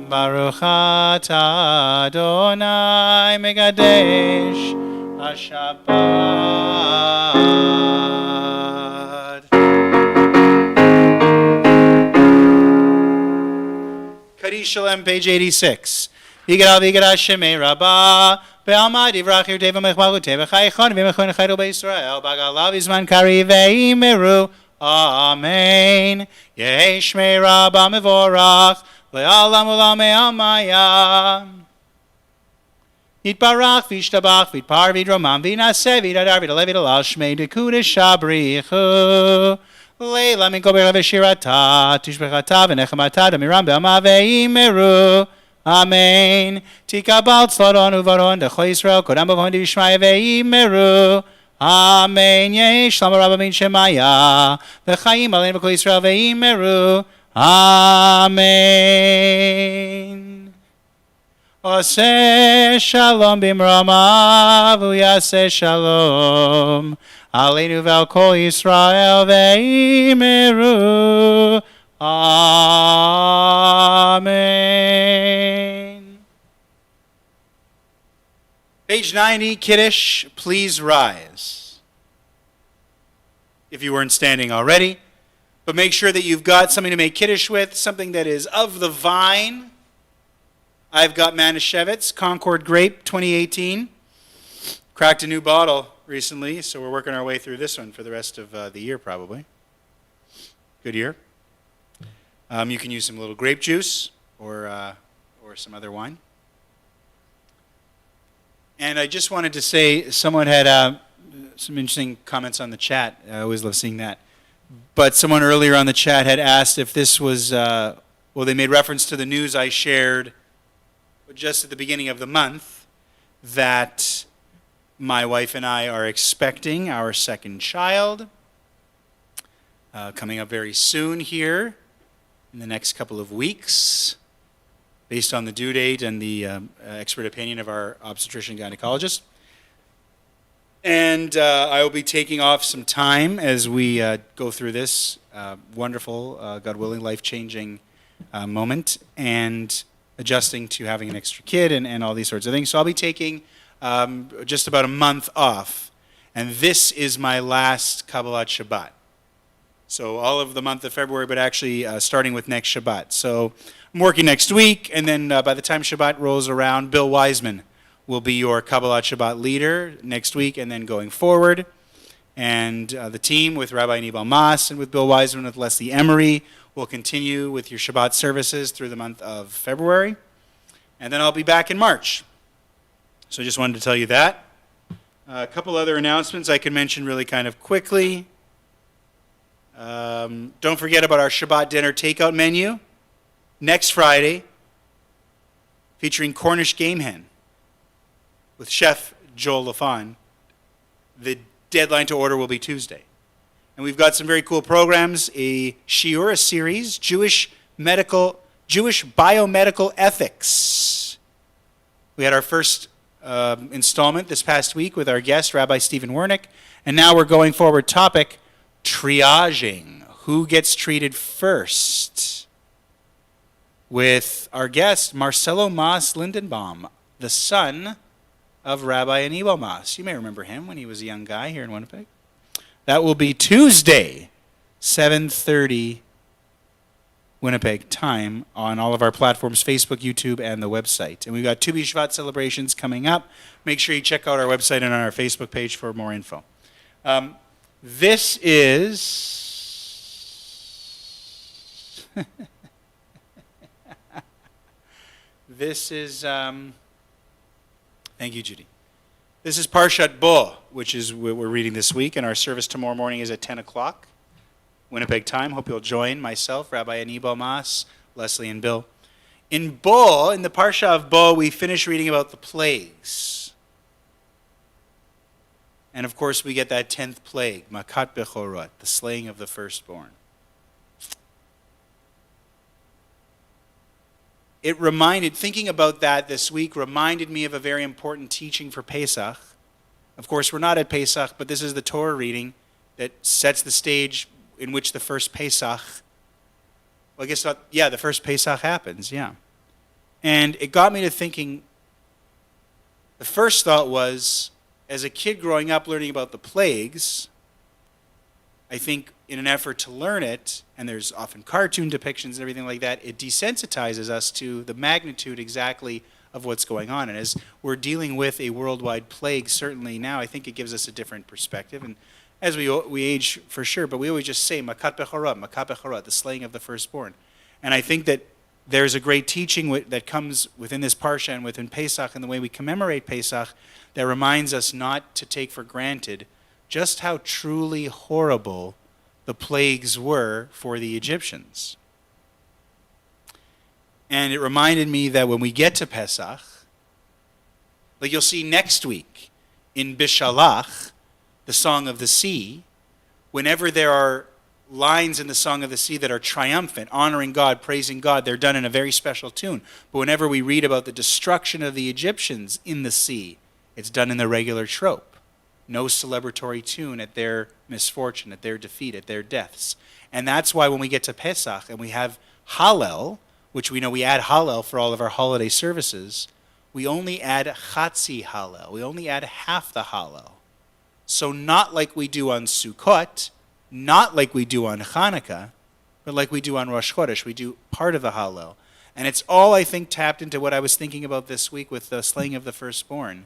Speaker 1: Baruch atah Adonai megadesh HaShabbat. Kaddish Shalem, page 86. Yigadah v'yigadah Shemei Rabbah Be'alma divrach yirteva mechmaluteh v'chaychon v'mechon chayru b'Yisrael b'galav izman kari v'yimeru Amen. Yehi Shmei Rabbah mevorach le'alam u'lam me'amaya. Yitbarach v'yishtabach v'yitpar v'yidromam v'yinaseh v'yidadar v'yidalev v'yidalal Shmei dekudesh shabrichu Leila min kober v'shirata tishbechata v'nechamata d'miram be'alma v'yimeru Amen. Tikabal tzlodon uvaron decho Yisrael kodam b'von d'yishmaya v'yimeru Amen. Yesh lama rabba min shemaya v'chayim alein v'kol Yisrael v'yimeru Amen. Oseh shalom b'mrama v'yaseh shalom aleinu v'al kol Yisrael v'yimeru Amen. Page 90, Kiddush, please rise. If you weren't standing already, But make sure that you've got something to make Kiddush with, something that is of the vine. I've got Manischewitz, Concord Grape 2018. Cracked a new bottle recently, so we're working our way through this one for the rest of the year probably. Good year. You can use some little grape juice or some other wine. And I just wanted to say, someone had some interesting comments on the chat. I always love seeing that. But someone earlier on the chat had asked if this was, they made reference to the news I shared just at the beginning of the month that my wife and I are expecting our second child coming up very soon here in the next couple of weeks, based on the due date and the expert opinion of our obstetrician gynecologist. And I will be taking off some time as we go through this wonderful, God willing, life-changing moment and adjusting to having an extra kid and all these sorts of things. So I'll be taking just about a month off. And this is my last Kabbalat Shabbat. So all of the month of February, but actually starting with next Shabbat. So I'm working next week, and then by the time Shabbat rolls around, Bill Wiseman will be your Kabbalat Shabbat leader next week and then going forward. And the team with Rabbi Leibl Mas and with Bill Wiseman, with Leslie Emery, will continue with your Shabbat services through the month of February. And then I'll be back in March. So I just wanted to tell you that. A couple other announcements I can mention really kind of quickly. Don't forget about our Shabbat dinner takeout menu next Friday, featuring Cornish game hen with Chef Joel Lafon. The deadline to order will be Tuesday. And we've got some very cool programs, a Shiura series, Jewish biomedical ethics. We had our first installment this past week with our guest, Rabbi Stephen Wernick. And now we're going forward topic, triaging. Who gets treated first? With our guest, Marcelo Mas Lindenbaum, the son of Rabbi Leibl Mas. You may remember him when he was a young guy here in Winnipeg. That will be Tuesday, 7:30 Winnipeg time on all of our platforms, Facebook, YouTube, and the website. And we've got Tu B'Shvat celebrations coming up. Make sure you check out our website and on our Facebook page for more info. This is... Thank you, Judy. This is Parshat Bo, which is what we're reading this week, and our service tomorrow morning is at 10 o'clock, Winnipeg time. Hope you'll join myself, Rabbi Leibl Mas, Leslie, and Bill. In Bo, in the Parsha of Bo, we finish reading about the plagues. And of course, we get that 10th plague, Makat Bechorot, the slaying of the firstborn. Thinking about that this week reminded me of a very important teaching for Pesach. Of course, we're not at Pesach, but this is the Torah reading that sets the stage in which the first Pesach, the first Pesach happens, yeah. And it got me to thinking, the first thought was, as a kid growing up learning about the plagues, I think in an effort to learn it, and there's often cartoon depictions and everything like that, it desensitizes us to the magnitude exactly of what's going on. And as we're dealing with a worldwide plague, certainly now, I think it gives us a different perspective. And as we age, for sure, but we always just say, Makat Bechorot, the slaying of the firstborn. And I think that there's a great teaching that comes within this Parsha and within Pesach and the way we commemorate Pesach that reminds us not to take for granted just how truly horrible the plagues were for the Egyptians. And it reminded me that when we get to Pesach, like you'll see next week in Bishalach, the Song of the Sea, whenever there are lines in the Song of the Sea that are triumphant, honoring God, praising God, they're done in a very special tune. But whenever we read about the destruction of the Egyptians in the sea, it's done in the regular trope. No celebratory tune at their misfortune, at their defeat, at their deaths. And that's why when we get to Pesach and we have Hallel, which we know we add Hallel for all of our holiday services, we only add Chatzi Hallel. We only add half the Hallel. So not like we do on Sukkot, not like we do on Hanukkah, but like we do on Rosh Chodesh. We do part of the Hallel. And it's all, I think, tapped into what I was thinking about this week with the slaying of the firstborn,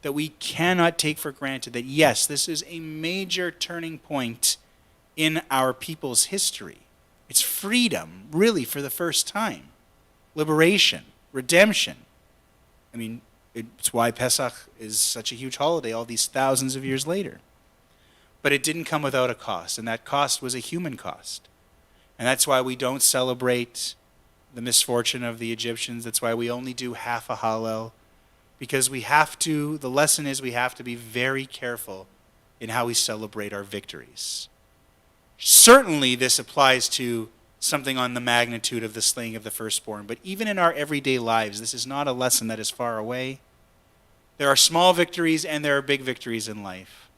Speaker 1: that we cannot take for granted that, yes, this is a major turning point in our people's history. It's freedom, really, for the first time. Liberation, redemption. I mean, it's why Pesach is such a huge holiday all these thousands of years later. But it didn't come without a cost, and that cost was a human cost. And that's why we don't celebrate the misfortune of the Egyptians. That's why we only do half a Hallel. Because the lesson is we have to be very careful in how we celebrate our victories. Certainly this applies to something on the magnitude of the slaying of the firstborn, but even in our everyday lives, this is not a lesson that is far away. There are small victories and there are big victories in life.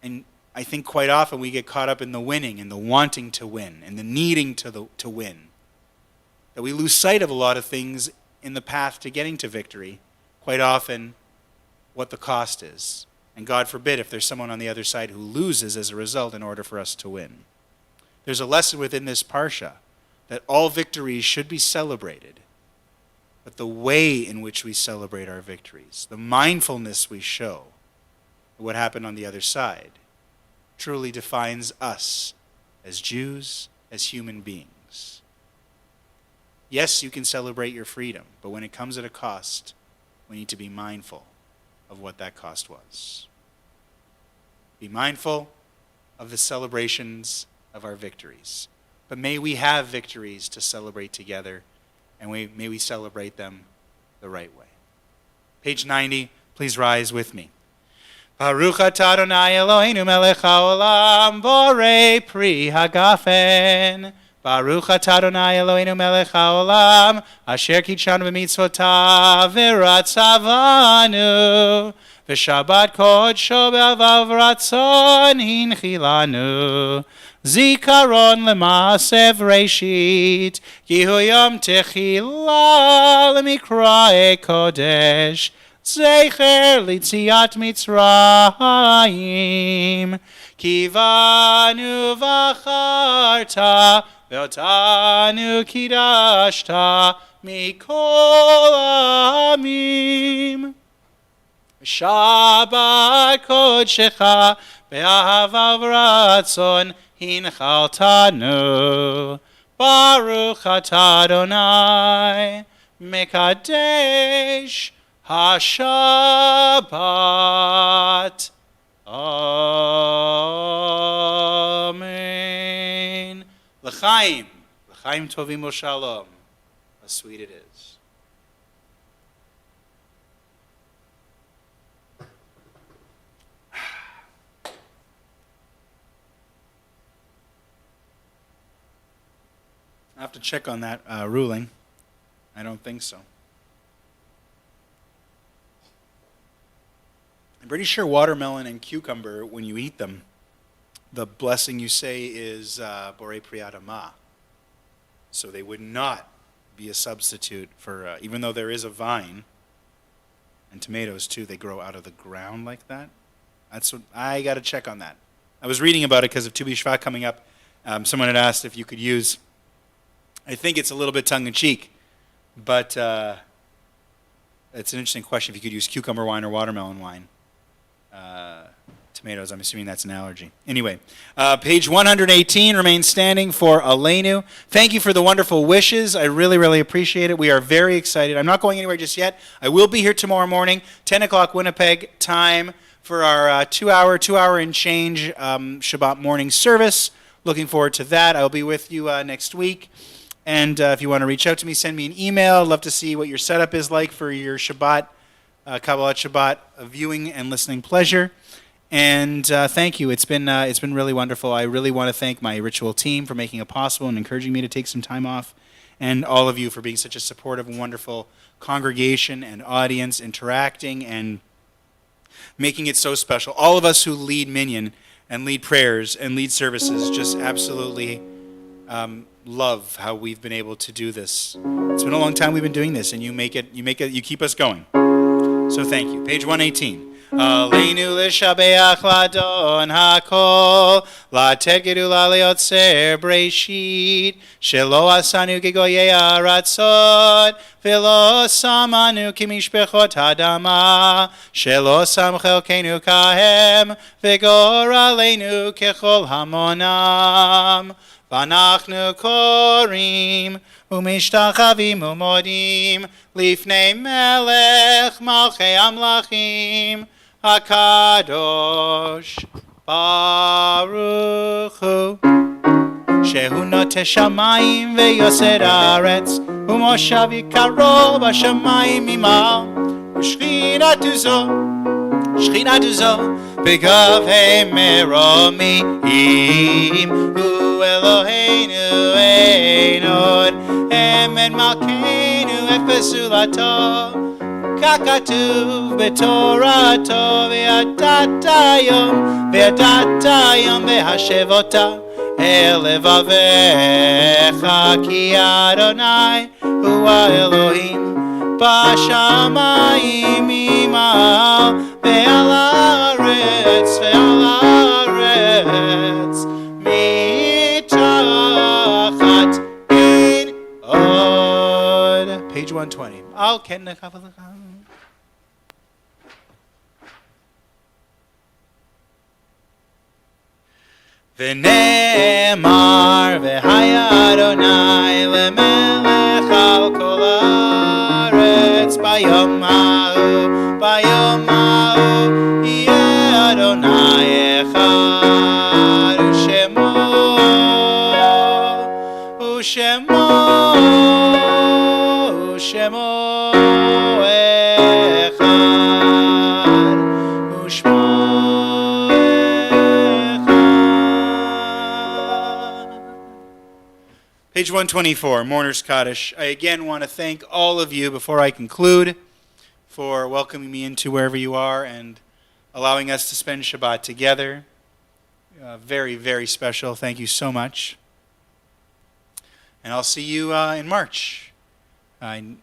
Speaker 1: And I think quite often we get caught up in the winning and the wanting to win and the needing to win. That we lose sight of a lot of things in the path to getting to victory. Quite often, what the cost is. And God forbid if there's someone on the other side who loses as a result in order for us to win. There's a lesson within this parsha that all victories should be celebrated. But the way in which we celebrate our victories, the mindfulness we show, what happened on the other side, truly defines us as Jews, as human beings. Yes, you can celebrate your freedom, but when it comes at a cost, we need to be mindful of what that cost was. Be mindful of the celebrations of our victories. But may we have victories to celebrate together, and may we celebrate them the right way. Page 90, please rise with me. Baruch atah Adonai Eloheinu melech haolam borei pri hagafen. Baruch atah Adonai Eloheinu melech haolam asher kitshanu b'mitzvotav v'ratzavanu v'shabbat kodsho b'avav ratzon hinchilanu zikaron l'maasev reishit kihu yom techila l'mikrae kodesh Zecher litziat Mitzrayim, kivanu v'acharta, ve'otanu kidashta, mikol amim. Shabbat kodshecha, be'ahava v'ratzon, hinchaltanu. Baruch atah Adonai, mekadesh, HaShabbat. Amen. L'chaim. L'chaim tovim u'shalom. How sweet it is. I have to check on that ruling. I don't think so. I'm pretty sure watermelon and cucumber, when you eat them, the blessing you say is Borei Pri Adama. So they would not be a substitute for, even though there is a vine, and tomatoes too, they grow out of the ground like that. That's what I got to check on that. I was reading about it because of Tu B'Shvat coming up. Someone had asked if you could use, I think it's a little bit tongue-in-cheek, but it's an interesting question if you could use cucumber wine or watermelon wine. Tomatoes, I'm assuming that's an allergy. Anyway, page 118 remains standing for Aleinu. Thank you for the wonderful wishes. I really, really appreciate it. We are very excited. I'm not going anywhere just yet. I will be here tomorrow morning, 10 o'clock Winnipeg time for our 2 hour and change Shabbat morning service. Looking forward to that. I'll be with you next week. And if you want to reach out to me, send me an email. I'd love to see what your setup is like for your Shabbat, Kabbalat Shabbat viewing and listening pleasure. And thank you. It's been really wonderful. I really want to thank my ritual team for making it possible and encouraging me to take some time off, and all of you for being such a supportive and wonderful congregation and audience, interacting and making it so special. All of us who lead Minyan and lead prayers and lead services just absolutely love how we've been able to do this. It's been a long time we've been doing this, and you keep us going. So thank you. Page 118. Aleinu l'shabeach l'Adon hakol, לתת גדולה ליוצר בראשית, שלא עשנו כגויי הארצות, ולא שמנו כמשפחות האדמה, שלא שם חלקנו כהם, וגורלנו ככל המונם. ואנחנו קוראים ומשתחווים ומודים לפני מלך מלכי המלכים הקדוש ברוך הוא, שהוא נוטה שמיים ויוסד הארץ, ומושב יקרו בשמיים ממעל, ושכינתו זו בגבי מרומים, הוא אלוהינו אין עוד, אמת מלכנו את פסולתו, ככתוב בתורתו, וידעת היום והשב אותה אל לבביך, כי אדוני הוא האלוהים בשמיים ממעל, ועל הארץ מתחת אין עוד. Page 120. על כן נקבל לך. ונאמר והיה אדוני למלך על כל הארץ, ביום ההוא יהיה אדוני אחד, ושמו אחד, ושמו Page 124, Mourner's Kaddish. I again want to thank all of you before I conclude for welcoming me into wherever you are and allowing us to spend Shabbat together. Very, very special. Thank you so much. And I'll see you in March. I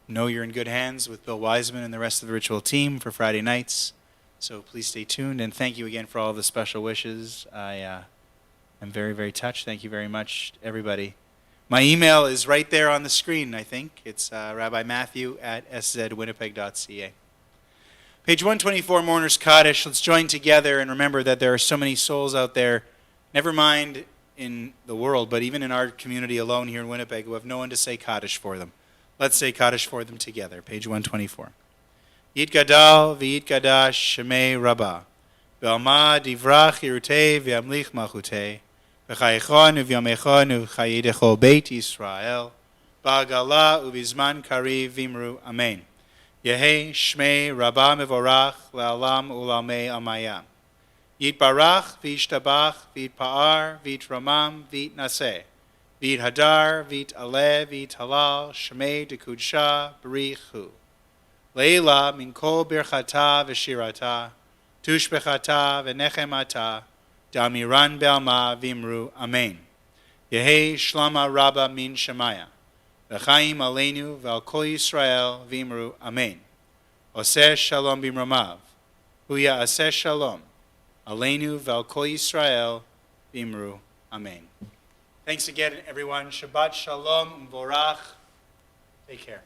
Speaker 1: know you're in good hands with Bill Wiseman and the rest of the ritual team for Friday nights. So please stay tuned. And thank you again for all the special wishes. I'm very, very touched. Thank you very much, everybody. My email is right there on the screen, I think. It's rabbimatthew@szwinnipeg.ca. Page 124, Mourner's Kaddish. Let's join together and remember that there are so many souls out there, never mind in the world, but even in our community alone here in Winnipeg, who have no one to say Kaddish for them. Let's say Kaddish for them together. Page 124. Yitgadal v'yitgadash shemei Rabbah. V'alma divrach yirutei v'yamlich malchutei. V'chayechon u'v'yamechon u'chayidecho beit Yisrael. Ba'agala u'vizman kariv v'imru. Amen. Yehi shmei Rabbah mevorach le'alam u'lamei amaya. Yitbarach v'yishtabach v'yitpa'ar v'yitramam v'yitnaseh. V'yithadar v'yit'aleh v'yithalal shmei dekudsha b'richu. Leila min kol birchata v'shirata. Tushbechata v'nechemata, damiran be'alma v'imru, amen. Yehi shlama rabba min shemaya, v'chaim aleinu v'al kol Yisrael v'imru, amen. Oseh shalom b'imromav, huya aseh shalom, aleinu v'al kol Yisrael v'imru, amen. Thanks again, everyone. Shabbat shalom, u'vorach. Take care.